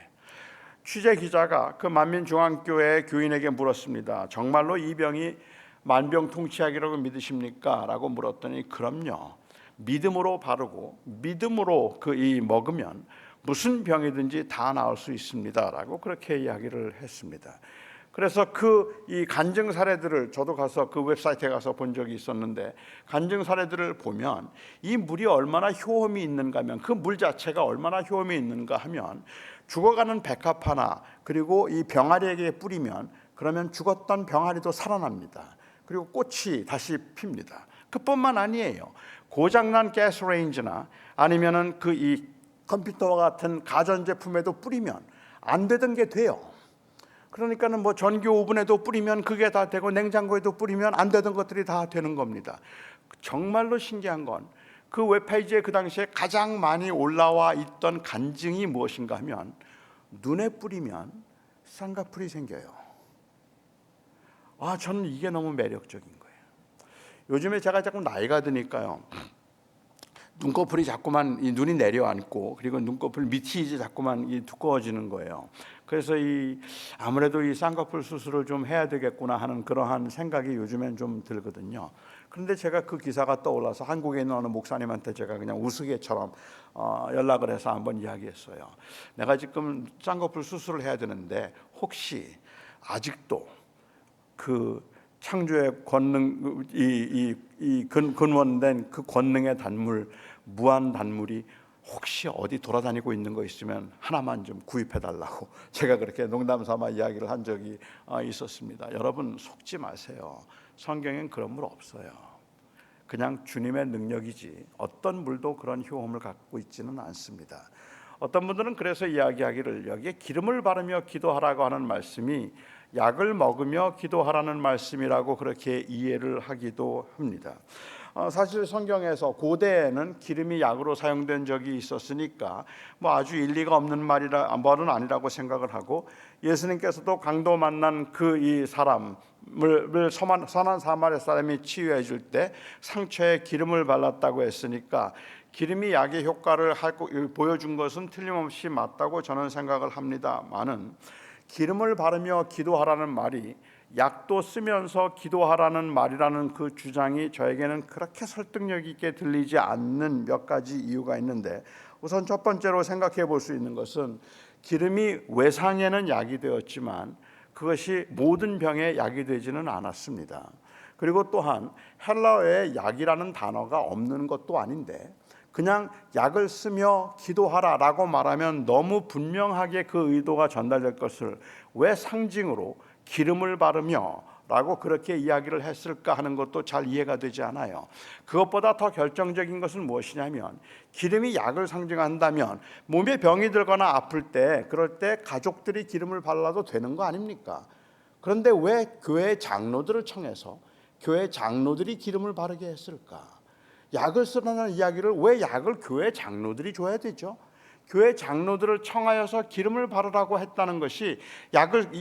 취재 기자가 그 만민중앙교회 교인에게 물었습니다. 정말로 이 병이 만병통치약이라고 믿으십니까? 라고 물었더니 그럼요. 믿음으로 바르고 믿음으로 먹으면 무슨 병이든지 다 나을 수 있습니다. 라고 그렇게 이야기를 했습니다. 그래서 이 간증 사례들을 저도 가서 그 웹사이트에 가서 본 적이 있었는데, 간증 사례들을 보면 이 물이 얼마나 효험이 있는가 하면, 그 물 자체가 얼마나 효험이 있는가 하면, 죽어가는 백합 하나 그리고 이 병아리에게 뿌리면 그러면 죽었던 병아리도 살아납니다. 그리고 꽃이 다시 핍니다. 그뿐만 아니에요. 고장난 가스레인지나 아니면은 이 컴퓨터와 같은 가전제품에도 뿌리면 안 되던 게 돼요. 그러니까는 뭐 전기 오븐에도 뿌리면 그게 다 되고, 냉장고에도 뿌리면 안 되던 것들이 다 되는 겁니다. 정말로 신기한 건 그 웹페이지에 그 당시에 가장 많이 올라와 있던 간증이 무엇인가 하면, 눈에 뿌리면 쌍꺼풀이 생겨요. 저는 이게 너무 매력적인 거예요. 요즘에 제가 자꾸 나이가 드니까요, 눈꺼풀이 자꾸만 눈이 내려앉고, 그리고 눈꺼풀 밑이 이제 자꾸만 두꺼워지는 거예요. 그래서 아무래도 이 쌍꺼풀 수술을 좀 해야 되겠구나 하는 그러한 생각이 요즘엔 좀 들거든요. 그런데 제가 그 기사가 떠올라서 한국에 있는 어느 목사님한테 제가 그냥 우스개처럼 연락을 해서 한번 이야기했어요. 내가 지금 쌍꺼풀 수술을 해야 되는데 혹시 아직도 그 창조의 권능, 근원된 그 권능의 단물, 무한 단물이 혹시 어디 돌아다니고 있는 거 있으면 하나만 좀 구입해 달라고 제가 그렇게 농담 삼아 이야기를 한 적이 있었습니다. 여러분, 속지 마세요. 성경엔 그런 물 없어요. 그냥 주님의 능력이지 어떤 물도 그런 효험을 갖고 있지는 않습니다. 어떤 분들은 그래서 이야기하기를, 여기에 기름을 바르며 기도하라고 하는 말씀이 약을 먹으며 기도하라는 말씀이라고 그렇게 이해를 하기도 합니다. 사실 성경에서 고대에는 기름이 약으로 사용된 적이 있었으니까 뭐 아주 일리가 없는 말은 아니라고 생각을 하고, 예수님께서도 강도 만난 이 사람을 선한 사마리아 사람이 치유해 줄 때 상처에 기름을 발랐다고 했으니까 기름이 약의 효과를 보여준 것은 틀림없이 맞다고 저는 생각을 합니다만은, 기름을 바르며 기도하라는 말이 약도 쓰면서 기도하라는 말이라는 그 주장이 저에게는 그렇게 설득력 있게 들리지 않는 몇 가지 이유가 있는데, 우선 첫 번째로 생각해 볼 수 있는 것은, 기름이 외상에는 약이 되었지만 그것이 모든 병에 약이 되지는 않았습니다. 그리고 또한 헬라어에 약이라는 단어가 없는 것도 아닌데, 그냥 약을 쓰며 기도하라라고 말하면 너무 분명하게 그 의도가 전달될 것을 왜 상징으로 기름을 바르며 라고 그렇게 이야기를 했을까 하는 것도 잘 이해가 되지 않아요. 그것보다 더 결정적인 것은 무엇이냐면, 기름이 약을 상징한다면 몸에 병이 들거나 아플 때, 그럴 때 가족들이 기름을 발라도 되는 거 아닙니까? 그런데 왜 교회 장로들을 청해서 교회 장로들이 기름을 바르게 했을까? 약을 쓰라는 이야기를 왜 약을 교회 장로들이 줘야 되죠? 교회 장로들을 청하여서 기름을 바르라고 했다는 것이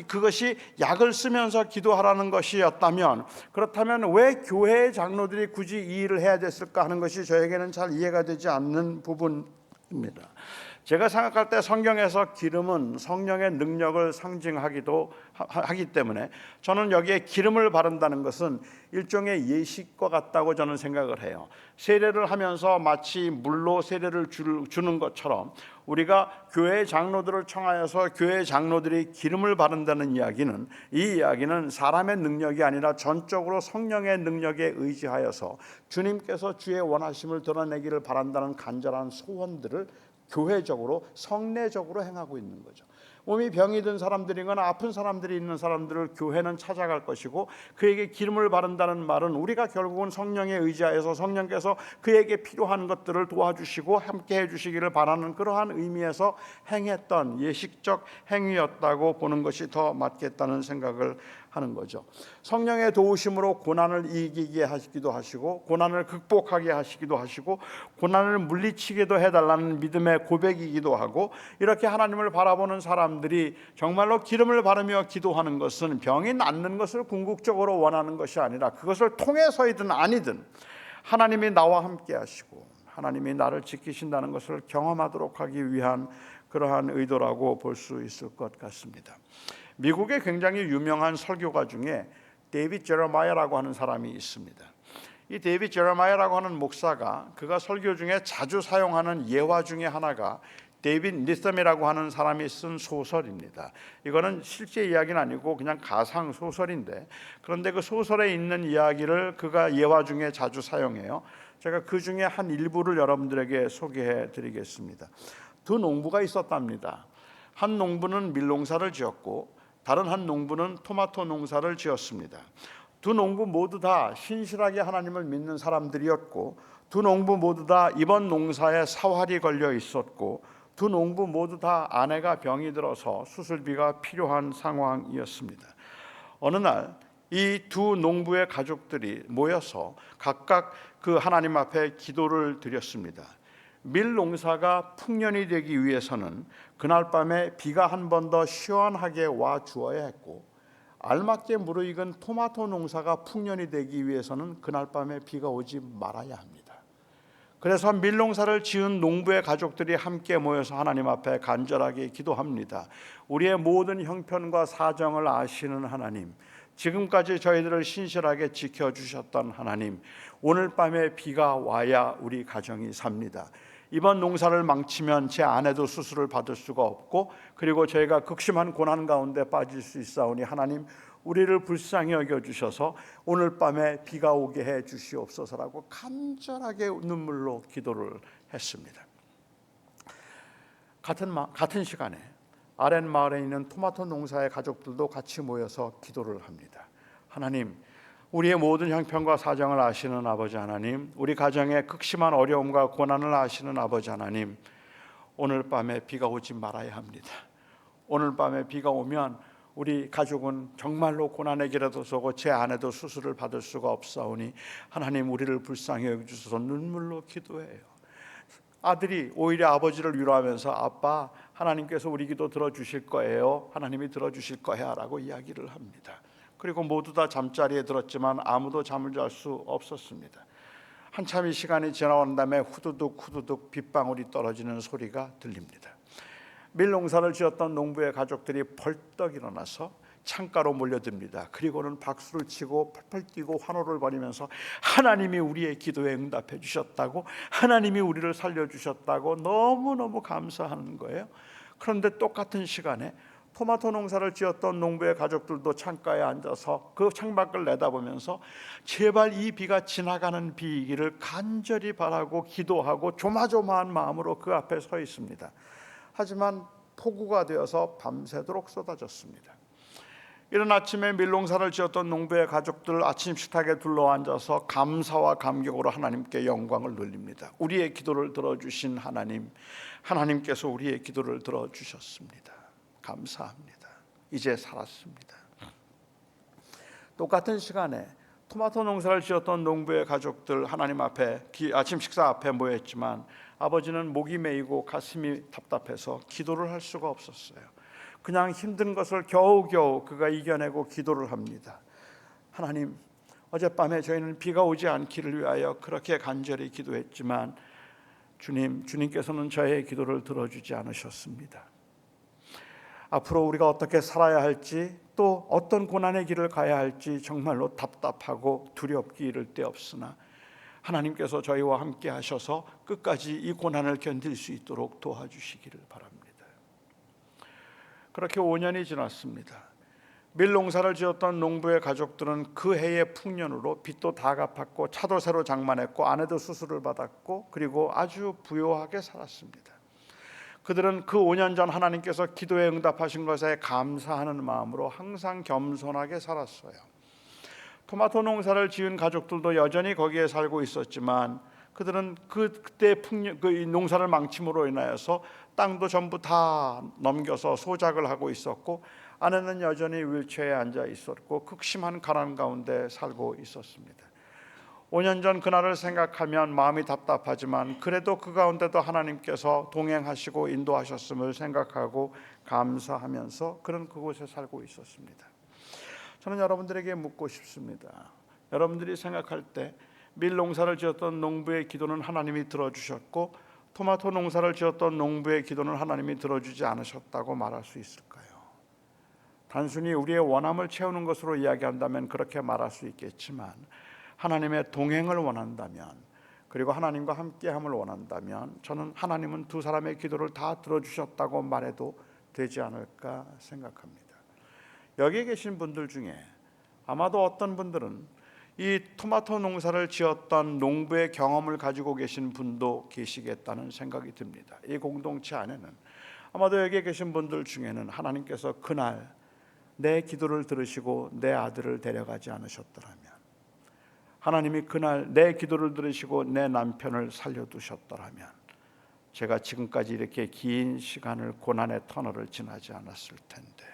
그것이 약을 쓰면서 기도하라는 것이었다면, 그렇다면 왜 교회 장로들이 굳이 이 일을 해야 됐을까 하는 것이 저에게는 잘 이해가 되지 않는 부분입니다. 제가 생각할 때 성경에서 기름은 성령의 능력을 상징하기도 하기 때문에, 저는 여기에 기름을 바른다는 것은 일종의 예식과 같다고 저는 생각을 해요. 세례를 하면서 마치 물로 세례를 주는 것처럼 우리가 교회 장로들을 청하여서 교회 장로들이 기름을 바른다는 이야기는, 이 이야기는 사람의 능력이 아니라 전적으로 성령의 능력에 의지하여서 주님께서 주의 원하심을 드러내기를 바란다는 간절한 소원들을 교회적으로 성례적으로 행하고 있는 거죠. 몸이 병이 든 사람들이거나 아픈 사람들이 있는 사람들을 교회는 찾아갈 것이고, 그에게 기름을 바른다는 말은 우리가 결국은 성령에 의지하여서 성령께서 그에게 필요한 것들을 도와주시고 함께 해주시기를 바라는 그러한 의미에서 행했던 예식적 행위였다고 보는 것이 더 맞겠다는 생각을 하는 거죠. 성령의 도우심으로 고난을 이기게 하시기도 하시고, 고난을 극복하게 하시기도 하시고, 고난을 물리치기도 해달라는 믿음의 고백이기도 하고, 이렇게 하나님을 바라보는 사람들이 정말로 기름을 바르며 기도하는 것은 병이 낫는 것을 궁극적으로 원하는 것이 아니라, 그것을 통해서이든 아니든 하나님이 나와 함께 하시고 하나님이 나를 지키신다는 것을 경험하도록 하기 위한 그러한 의도라고 볼 수 있을 것 같습니다. 미국에 굉장히 유명한 설교가 중에 데이빗 제레마이아라고 하는 사람이 있습니다. 이 데이빗 제레마이아라고 하는 목사가 그가 설교 중에 자주 사용하는 예화 중에 하나가 데이빗 니섬이라고 하는 사람이 쓴 소설입니다. 이거는 실제 이야기는 아니고 그냥 가상 소설인데, 그런데 그 소설에 있는 이야기를 그가 예화 중에 자주 사용해요. 제가 그 중에 한 일부를 여러분들에게 소개해 드리겠습니다. 두 농부가 있었답니다. 한 농부는 밀농사를 지었고 다른 한 농부는 토마토 농사를 지었습니다. 두 농부 모두 다 신실하게 하나님을 믿는 사람들이었고, 두 농부 모두 다 이번 농사에 사활이 걸려 있었고, 두 농부 모두 다 아내가 병이 들어서 수술비가 필요한 상황이었습니다. 어느 날 이 두 농부의 가족들이 모여서 각각 그 하나님 앞에 기도를 드렸습니다. 밀 농사가 풍년이 되기 위해서는 그날 밤에 비가 한 번 더 시원하게 와 주어야 했고, 알맞게 무르익은 토마토 농사가 풍년이 되기 위해서는 그날 밤에 비가 오지 말아야 합니다. 그래서 밀농사를 지은 농부의 가족들이 함께 모여서 하나님 앞에 간절하게 기도합니다. 우리의 모든 형편과 사정을 아시는 하나님, 지금까지 저희들을 신실하게 지켜주셨던 하나님, 오늘 밤에 비가 와야 우리 가정이 삽니다. 이번 농사를 망치면 제 아내도 수술을 받을 수가 없고, 그리고 저희가 극심한 고난 가운데 빠질 수 있사오니 하나님, 우리를 불쌍히 여겨주셔서 오늘 밤에 비가 오게 해 주시옵소서라고 간절하게 눈물로 기도를 했습니다. 같은 시간에 아랫마을에 있는 토마토 농사의 가족들도 같이 모여서 기도를 합니다. 하나님, 우리의 모든 형편과 사정을 아시는 아버지 하나님, 우리 가정의 극심한 어려움과 고난을 아시는 아버지 하나님, 오늘 밤에 비가 오지 말아야 합니다. 오늘 밤에 비가 오면 우리 가족은 정말로 고난의 길에도 서고 제 아내도 수술을 받을 수가 없사오니 하나님, 우리를 불쌍히 여겨주셔서 눈물로 기도해요. 아들이 오히려 아버지를 위로하면서 아빠, 하나님께서 우리 기도 들어주실 거예요, 하나님이 들어주실 거야 라고 이야기를 합니다. 그리고 모두 다 잠자리에 들었지만 아무도 잠을 잘 수 없었습니다. 한참의 시간이 지나온 다음에 후두둑 후두둑 빗방울이 떨어지는 소리가 들립니다. 밀농사를 지었던 농부의 가족들이 벌떡 일어나서 창가로 몰려듭니다. 그리고는 박수를 치고 펄펄 뛰고 환호를 벌이면서 하나님이 우리의 기도에 응답해 주셨다고, 하나님이 우리를 살려주셨다고 너무너무 감사하는 거예요. 그런데 똑같은 시간에 토마토 농사를 지었던 농부의 가족들도 창가에 앉아서 그 창밖을 내다보면서 제발 이 비가 지나가는 비이기를 간절히 바라고 기도하고 조마조마한 마음으로 그 앞에 서 있습니다. 하지만 폭우가 되어서 밤새도록 쏟아졌습니다. 이른 아침에 밀농사를 지었던 농부의 가족들 아침 식탁에 둘러앉아서 감사와 감격으로 하나님께 영광을 돌립니다. 우리의 기도를 들어주신 하나님, 하나님께서 우리의 기도를 들어주셨습니다. 감사합니다. 이제 살았습니다. 똑같은 시간에 토마토 농사를 지었던 농부의 가족들 하나님 앞에 아침 식사 앞에 모였지만 아버지는 목이 메이고 가슴이 답답해서 기도를 할 수가 없었어요. 그냥 힘든 것을 겨우겨우 그가 이겨내고 기도를 합니다. 하나님, 어젯밤에 저희는 비가 오지 않기를 위하여 그렇게 간절히 기도했지만 주님께서는 저의 기도를 들어주지 않으셨습니다. 앞으로 우리가 어떻게 살아야 할지, 또 어떤 고난의 길을 가야 할지 정말로 답답하고 두렵기 이를 데 없으나 하나님께서 저희와 함께 하셔서 끝까지 이 고난을 견딜 수 있도록 도와주시기를 바랍니다. 그렇게 5년이 지났습니다. 밀농사를 지었던 농부의 가족들은 그 해의 풍년으로 빚도 다 갚았고 차도 새로 장만했고 아내도 수술을 받았고 그리고 아주 부요하게 살았습니다. 그들은 그 5년 전 하나님께서 기도에 응답하신 것에 감사하는 마음으로 항상 겸손하게 살았어요. 토마토 농사를 지은 가족들도 여전히 거기에 살고 있었지만 그들은 그때 그 농사를 망침으로 인하여서 땅도 전부 다 넘겨서 소작을 하고 있었고 아내는 여전히 휠체어에 앉아 있었고 극심한 가난 가운데 살고 있었습니다. 5년 전 그날을 생각하면 마음이 답답하지만 그래도 그 가운데도 하나님께서 동행하시고 인도하셨음을 생각하고 감사하면서 그는 그곳에 살고 있었습니다. 저는 여러분들에게 묻고 싶습니다. 여러분들이 생각할 때 밀농사를 지었던 농부의 기도는 하나님이 들어주셨고 토마토 농사를 지었던 농부의 기도는 하나님이 들어주지 않으셨다고 말할 수 있을까요? 단순히 우리의 원함을 채우는 것으로 이야기한다면 그렇게 말할 수 있겠지만 하나님의 동행을 원한다면, 그리고 하나님과 함께함을 원한다면 저는 하나님은 두 사람의 기도를 다 들어주셨다고 말해도 되지 않을까 생각합니다. 여기 계신 분들 중에 아마도 어떤 분들은 이 토마토 농사를 지었던 농부의 경험을 가지고 계신 분도 계시겠다는 생각이 듭니다. 이 공동체 안에는 아마도 여기 계신 분들 중에는 하나님께서 그날 내 기도를 들으시고 내 아들을 데려가지 않으셨더라면, 하나님이 그날 내 기도를 들으시고 내 남편을 살려두셨더라면 제가 지금까지 이렇게 긴 시간을 고난의 터널을 지나지 않았을 텐데,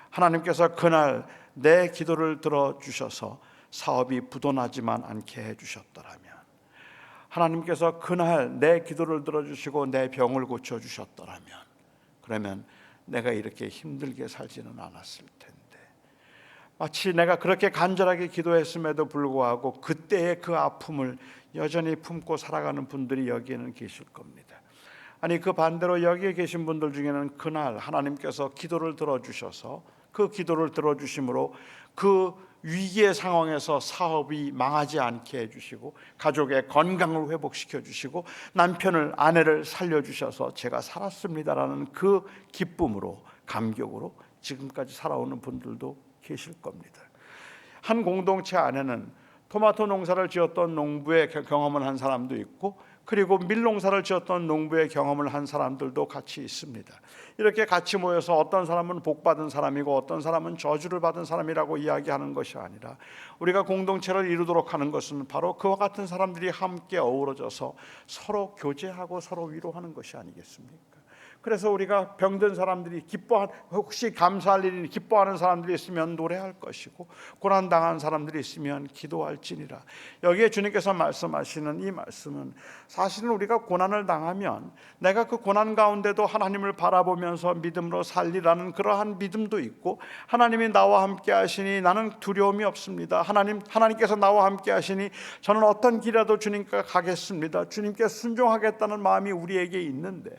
하나님께서 그날 내 기도를 들어주셔서 사업이 부도나지만 않게 해주셨더라면, 하나님께서 그날 내 기도를 들어주시고 내 병을 고쳐주셨더라면, 그러면 내가 이렇게 힘들게 살지는 않았을 텐데, 마치 내가 그렇게 간절하게 기도했음에도 불구하고 그때의 그 아픔을 여전히 품고 살아가는 분들이 여기에는 계실 겁니다. 아니, 그 반대로 여기에 계신 분들 중에는 그날 하나님께서 기도를 들어주셔서 그 기도를 들어주심으로 그 위기의 상황에서 사업이 망하지 않게 해주시고 가족의 건강을 회복시켜 주시고 남편을, 아내를 살려주셔서 제가 살았습니다라는 그 기쁨으로, 감격으로 지금까지 살아오는 분들도 계실 겁니다. 한 공동체 안에는 토마토 농사를 지었던 농부의 경험을 한 사람도 있고, 그리고 밀농사를 지었던 농부의 경험을 한 사람들도 같이 있습니다. 이렇게 같이 모여서 어떤 사람은 복받은 사람이고 어떤 사람은 저주를 받은 사람이라고 이야기하는 것이 아니라, 우리가 공동체를 이루도록 하는 것은 바로 그와 같은 사람들이 함께 어우러져서 서로 교제하고 서로 위로하는 것이 아니겠습니까? 그래서 우리가 병든 사람들이 혹시 감사할 일이, 기뻐하는 사람들이 있으면 노래할 것이고, 고난당한 사람들이 있으면 기도할지니라. 여기에 주님께서 말씀하시는 이 말씀은, 사실은 우리가 고난을 당하면 내가 그 고난 가운데도 하나님을 바라보면서 믿음으로 살리라는 그러한 믿음도 있고, 하나님이 나와 함께 하시니 나는 두려움이 없습니다, 하나님께서 나와 함께 하시니 저는 어떤 길이라도 주님께 가겠습니다, 주님께 순종하겠다는 마음이 우리에게 있는데,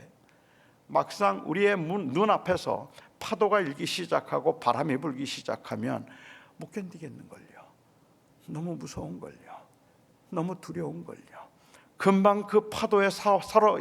막상 우리의 눈앞에서 파도가 일기 시작하고 바람이 불기 시작하면 못 견디겠는걸요. 너무 무서운걸요. 너무 두려운걸요. 금방 그 파도에 서로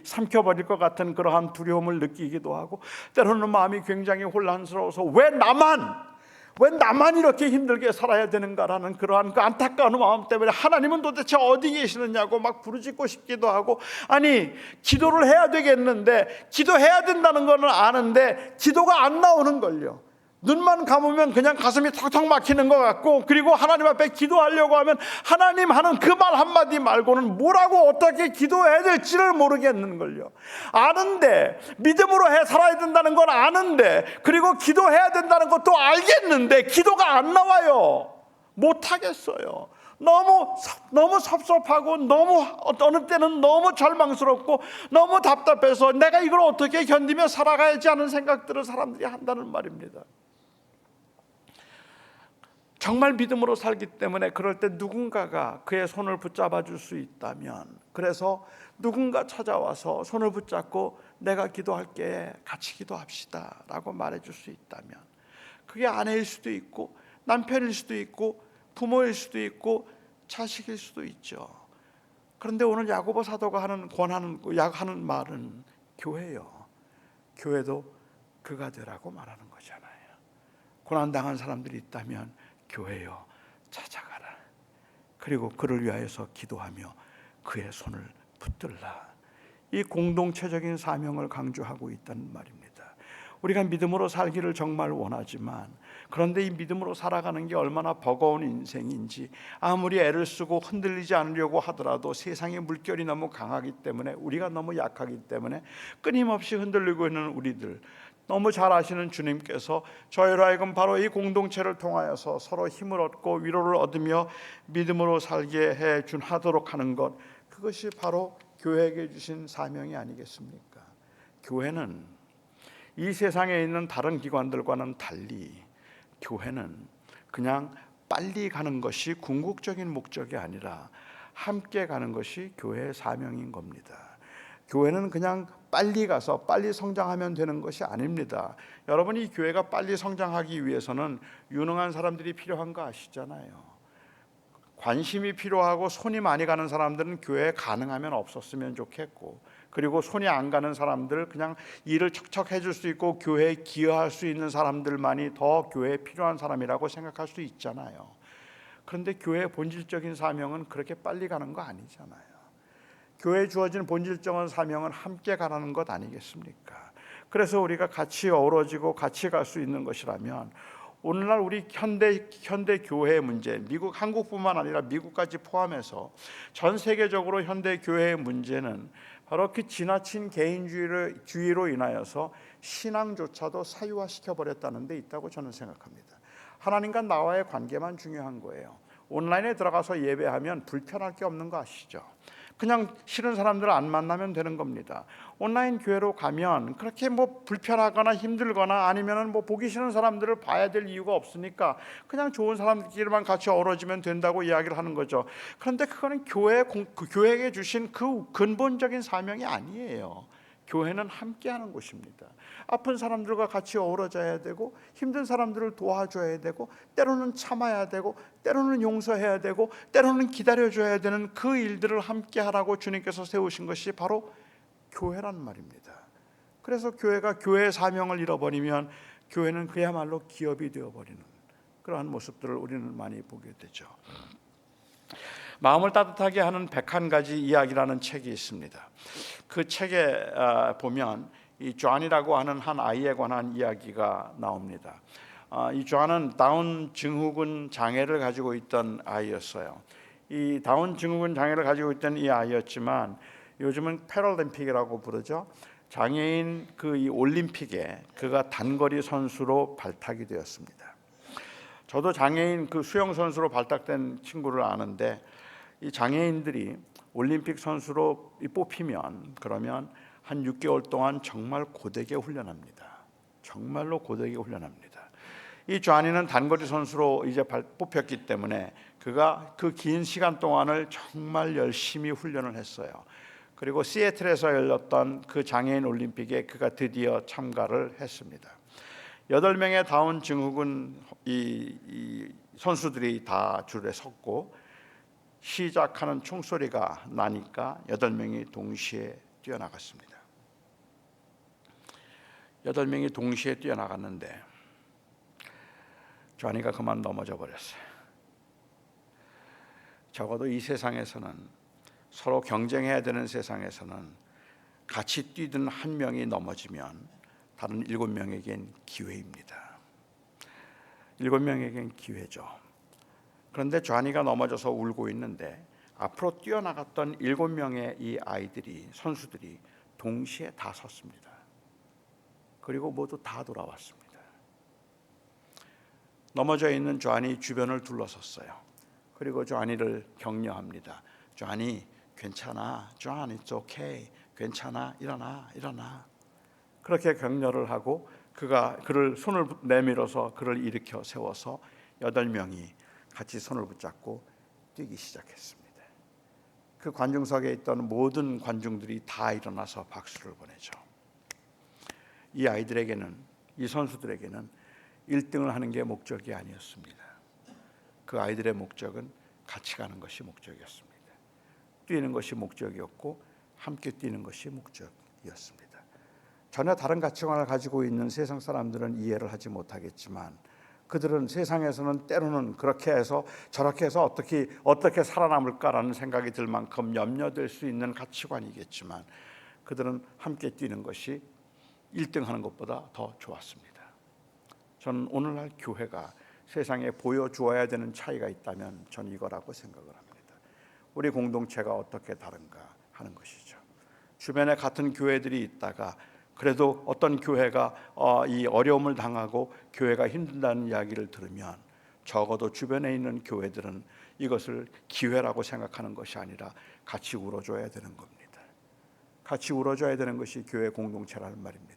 삼켜버릴 것 같은 그러한 두려움을 느끼기도 하고, 때로는 마음이 굉장히 혼란스러워서 왜 나만 이렇게 힘들게 살아야 되는가라는 그러한 그 안타까운 마음 때문에 하나님은 도대체 어디 계시느냐고 막 부르짖고 싶기도 하고, 아니, 기도를 해야 되겠는데, 기도해야 된다는 거는 아는데 기도가 안 나오는 걸요. 눈만 감으면 그냥 가슴이 턱턱 막히는 것 같고, 그리고 하나님 앞에 기도하려고 하면 하나님 하는 그 말 한마디 말고는 뭐라고 어떻게 기도해야 될지를 모르겠는 걸요. 아는데, 믿음으로 살아야 된다는 건 아는데, 그리고 기도해야 된다는 것도 알겠는데 기도가 안 나와요. 못하겠어요. 너무 섭섭하고, 너무 어느 때는 너무 절망스럽고 너무 답답해서 내가 이걸 어떻게 견디며 살아가야지 하는 생각들을 사람들이 한다는 말입니다. 정말 믿음으로 살기 때문에 그럴 때 누군가가 그의 손을 붙잡아 줄 수 있다면, 그래서 누군가 찾아와서 손을 붙잡고 내가 기도할게, 같이 기도합시다 라고 말해줄 수 있다면, 그게 아내일 수도 있고 남편일 수도 있고 부모일 수도 있고 자식일 수도 있죠. 그런데 오늘 야고보 사도가 하는 말은 교회요. 교회도 그가 되라고 말하는 거잖아요. 고난당한 사람들이 있다면 교회요, 찾아가라. 그리고 그를 위하여서 기도하며 그의 손을 붙들라. 이 공동체적인 사명을 강조하고 있다는 말입니다. 우리가 믿음으로 살기를 정말 원하지만, 그런데 이 믿음으로 살아가는 게 얼마나 버거운 인생인지, 아무리 애를 쓰고 흔들리지 않으려고 하더라도 세상의 물결이 너무 강하기 때문에, 우리가 너무 약하기 때문에 끊임없이 흔들리고 있는 우리들, 너무 잘 아시는 주님께서 저희로 하여금 바로 이 공동체를 통하여서 서로 힘을 얻고 위로를 얻으며 믿음으로 살게 하도록 하는 것, 그것이 바로 교회에게 주신 사명이 아니겠습니까? 교회는 이 세상에 있는 다른 기관들과는 달리, 교회는 그냥 빨리 가는 것이 궁극적인 목적이 아니라 함께 가는 것이 교회의 사명인 겁니다. 교회는 그냥 빨리 가서 빨리 성장하면 되는 것이 아닙니다. 여러분, 이 교회가 빨리 성장하기 위해서는 유능한 사람들이 필요한 거 아시잖아요. 관심이 필요하고 손이 많이 가는 사람들은 교회에 가능하면 없었으면 좋겠고, 그리고 손이 안 가는 사람들, 그냥 일을 척척 해줄 수 있고 교회에 기여할 수 있는 사람들만이 더 교회에 필요한 사람이라고 생각할 수 있잖아요. 그런데 교회의 본질적인 사명은 그렇게 빨리 가는 거 아니잖아요. 교회에 주어진 본질적인 사명은 함께 가라는 것 아니겠습니까? 그래서 우리가 같이 어우러지고 같이 갈 수 있는 것이라면, 오늘날 우리 현대 교회의 문제, 한국뿐만 아니라 미국까지 포함해서 전 세계적으로 현대 교회의 문제는 바로 그 지나친 개인주의로 인하여서 신앙조차도 사유화시켜 버렸다는 데 있다고 저는 생각합니다. 하나님과 나와의 관계만 중요한 거예요. 온라인에 들어가서 예배하면 불편할 게 없는 거 아시죠? 그냥 싫은 사람들을 안 만나면 되는 겁니다. 온라인 교회로 가면 그렇게 불편하거나 힘들거나 아니면은 보기 싫은 사람들을 봐야 될 이유가 없으니까 그냥 좋은 사람들끼리만 같이 어우러지면 된다고 이야기를 하는 거죠. 그런데 그거는 교회에게 주신 그 근본적인 사명이 아니에요. 교회는 함께하는 곳입니다. 아픈 사람들과 같이 어우러져야 되고, 힘든 사람들을 도와줘야 되고, 때로는 참아야 되고, 때로는 용서해야 되고, 때로는 기다려줘야 되는 그 일들을 함께하라고 주님께서 세우신 것이 바로 교회란 말입니다. 그래서 교회가 교회의 사명을 잃어버리면 교회는 그야말로 기업이 되어버리는 그러한 모습들을 우리는 많이 보게 되죠. 마음을 따뜻하게 하는 101가지 이야기라는 책이 있습니다. 그 책에 보면 이 존이라고 하는 한 아이에 관한 이야기가 나옵니다. 이 존은 다운 증후군 장애를 가지고 있던 아이였어요. 이 다운 증후군 장애를 가지고 있던 이 아이였지만 요즘은 패럴림픽이라고 부르죠. 장애인 이 올림픽에 그가 단거리 선수로 발탁이 되었습니다. 저도 장애인 수영 선수로 발탁된 친구를 아는데, 이 장애인들이 올림픽 선수로 뽑히면 그러면 한 6개월 동안 정말 고되게 훈련합니다. 정말로 고되게 훈련합니다. 이 존이는 단거리 선수로 이제 뽑혔기 때문에 그가 그 긴 시간 동안을 정말 열심히 훈련을 했어요. 그리고 시애틀에서 열렸던 그 장애인 올림픽에 그가 드디어 참가를 했습니다. 8명의 다운 증후군 이 선수들이 다 줄에 섰고, 시작하는 총소리가 나니까 8명이 동시에 뛰어나갔습니다. 8명이 동시에 뛰어나갔는데 존이가 그만 넘어져 버렸어요. 적어도 이 세상에서는, 서로 경쟁해야 되는 세상에서는 같이 뛰던 한 명이 넘어지면 다른 7명에겐 기회입니다. 7명에겐 기회죠. 그런데 존이가 넘어져서 울고 있는데 앞으로 뛰어나갔던 7명의 이 아이들이, 선수들이 동시에 다 섰습니다. 그리고 모두 다 돌아왔습니다. 넘어져 있는 존이 주변을 둘러섰어요. 그리고 존이를 격려합니다. 존이 괜찮아, 존, it's okay, 괜찮아, 일어나. 그렇게 격려를 하고 그를 손을 내밀어서 그를 일으켜 세워서 8명이 같이 손을 붙잡고 뛰기 시작했습니다. 그 관중석에 있던 모든 관중들이 다 일어나서 박수를 보내죠. 이 아이들에게는, 이 선수들에게는 1등을 하는 게 목적이 아니었습니다. 그 아이들의 목적은 같이 가는 것이 목적이었습니다. 뛰는 것이 목적이었고 함께 뛰는 것이 목적이었습니다. 전혀 다른 가치관을 가지고 있는 세상 사람들은 이해를 하지 못하겠지만, 그들은 세상에서는 때로는 그렇게 해서 저렇게 해서 어떻게 살아남을까라는 생각이 들 만큼 염려될 수 있는 가치관이겠지만, 그들은 함께 뛰는 것이 1등하는 것보다 더 좋았습니다. 저는 오늘날 교회가 세상에 보여주어야 되는 차이가 있다면 전 이거라고 생각을 합니다. 우리 공동체가 어떻게 다른가 하는 것이죠. 주변에 같은 교회들이 있다가 그래도 어떤 교회가 이 어려움을 당하고 교회가 힘든다는 이야기를 들으면 적어도 주변에 있는 교회들은 이것을 기회라고 생각하는 것이 아니라 같이 울어줘야 되는 겁니다. 같이 울어줘야 되는 것이 교회 공동체라는 말입니다.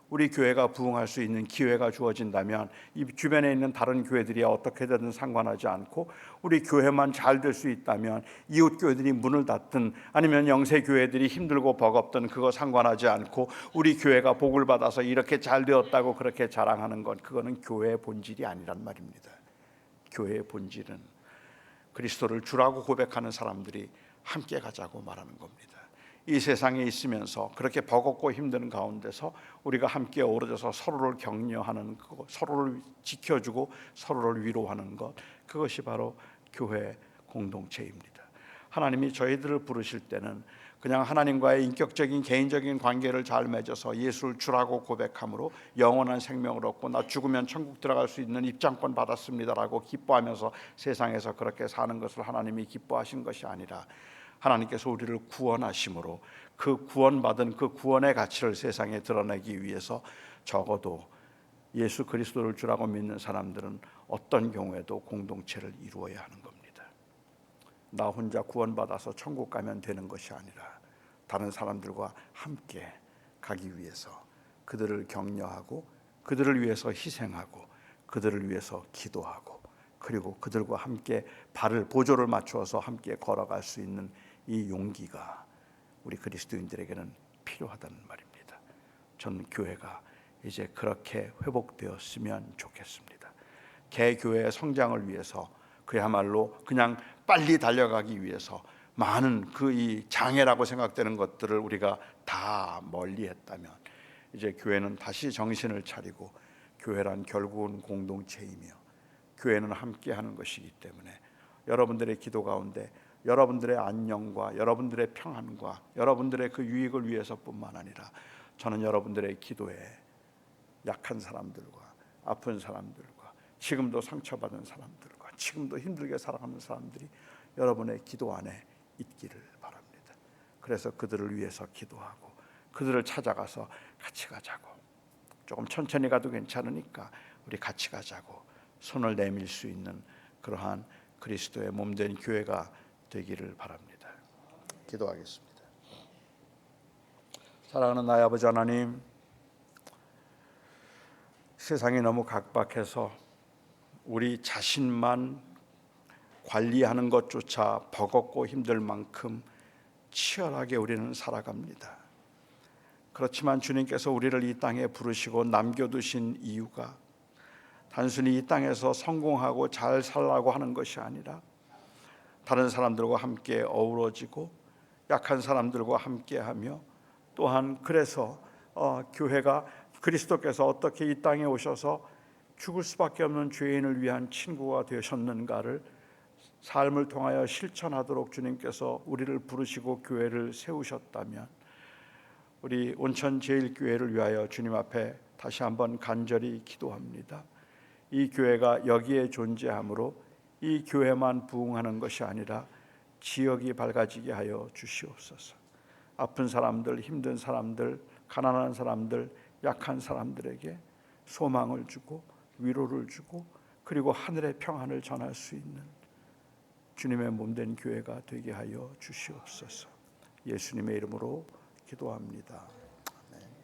우리 교회가 부흥할 수 있는 기회가 주어진다면 이 주변에 있는 다른 교회들이 어떻게 되든 상관하지 않고, 우리 교회만 잘 될 수 있다면 이웃 교회들이 문을 닫든 아니면 영세 교회들이 힘들고 버겁든 그거 상관하지 않고, 우리 교회가 복을 받아서 이렇게 잘 되었다고 그렇게 자랑하는 것, 그거는 교회의 본질이 아니란 말입니다. 교회의 본질은 그리스도를 주라고 고백하는 사람들이 함께 가자고 말하는 겁니다. 이 세상에 있으면서 그렇게 버겁고 힘든 가운데서 우리가 함께 어우러져서 서로를 격려하는 것, 서로를 지켜주고 서로를 위로하는 것, 그것이 바로 교회 공동체입니다. 하나님이 저희들을 부르실 때는 그냥 하나님과의 인격적인 개인적인 관계를 잘 맺어서 예수를 주라고 고백함으로 영원한 생명을 얻고 나 죽으면 천국 들어갈 수 있는 입장권 받았습니다라고 기뻐하면서 세상에서 그렇게 사는 것을 하나님이 기뻐하신 것이 아니라 하나님께서 우리를 구원하심으로 그 구원받은 그 구원의 가치를 세상에 드러내기 위해서 적어도 예수 그리스도를 주라고 믿는 사람들은 어떤 경우에도 공동체를 이루어야 하는 겁니다. 나 혼자 구원받아서 천국 가면 되는 것이 아니라 다른 사람들과 함께 가기 위해서 그들을 격려하고 그들을 위해서 희생하고 그들을 위해서 기도하고 그리고 그들과 함께 보조를 맞추어서 함께 걸어갈 수 있는 이 용기가 우리 그리스도인들에게는 필요하다는 말입니다. 저는 교회가 이제 그렇게 회복되었으면 좋겠습니다. 개교회의 성장을 위해서 그야말로 그냥 빨리 달려가기 위해서 많은 그 이 장애라고 생각되는 것들을 우리가 다 멀리했다면 이제 교회는 다시 정신을 차리고 교회란 결국은 공동체이며 교회는 함께하는 것이기 때문에 여러분들의 기도 가운데 여러분들의 안녕과 여러분들의 평안과 여러분들의 그 유익을 위해서뿐만 아니라 저는 여러분들의 기도에 약한 사람들과 아픈 사람들과 지금도 상처받은 사람들과 지금도 힘들게 살아가는 사람들이 여러분의 기도 안에 있기를 바랍니다. 그래서 그들을 위해서 기도하고 그들을 찾아가서 같이 가자고, 조금 천천히 가도 괜찮으니까 우리 같이 가자고 손을 내밀 수 있는 그러한 그리스도의 몸된 교회가 되기를 바랍니다. 기도하겠습니다. 사랑하는 나의 아버지 하나님, 세상이 너무 각박해서 우리 자신만 관리하는 것조차 버겁고 힘들 만큼 치열하게 우리는 살아갑니다. 그렇지만 주님께서 우리를 이 땅에 부르시고 남겨두신 이유가 단순히 이 땅에서 성공하고 잘 살라고 하는 것이 아니라 다른 사람들과 함께 어우러지고 약한 사람들과 함께하며 또한 그래서 교회가 그리스도께서 어떻게 이 땅에 오셔서 죽을 수밖에 없는 죄인을 위한 친구가 되셨는가를 삶을 통하여 실천하도록 주님께서 우리를 부르시고 교회를 세우셨다면 우리 온천제일교회를 위하여 주님 앞에 다시 한번 간절히 기도합니다. 이 교회가 여기에 존재하므로 이 교회만 부흥하는 것이 아니라 지역이 밝아지게 하여 주시옵소서. 아픈 사람들, 힘든 사람들, 가난한 사람들, 약한 사람들에게 소망을 주고 위로를 주고 그리고 하늘의 평안을 전할 수 있는 주님의 몸된 교회가 되게 하여 주시옵소서. 예수님의 이름으로 기도합니다.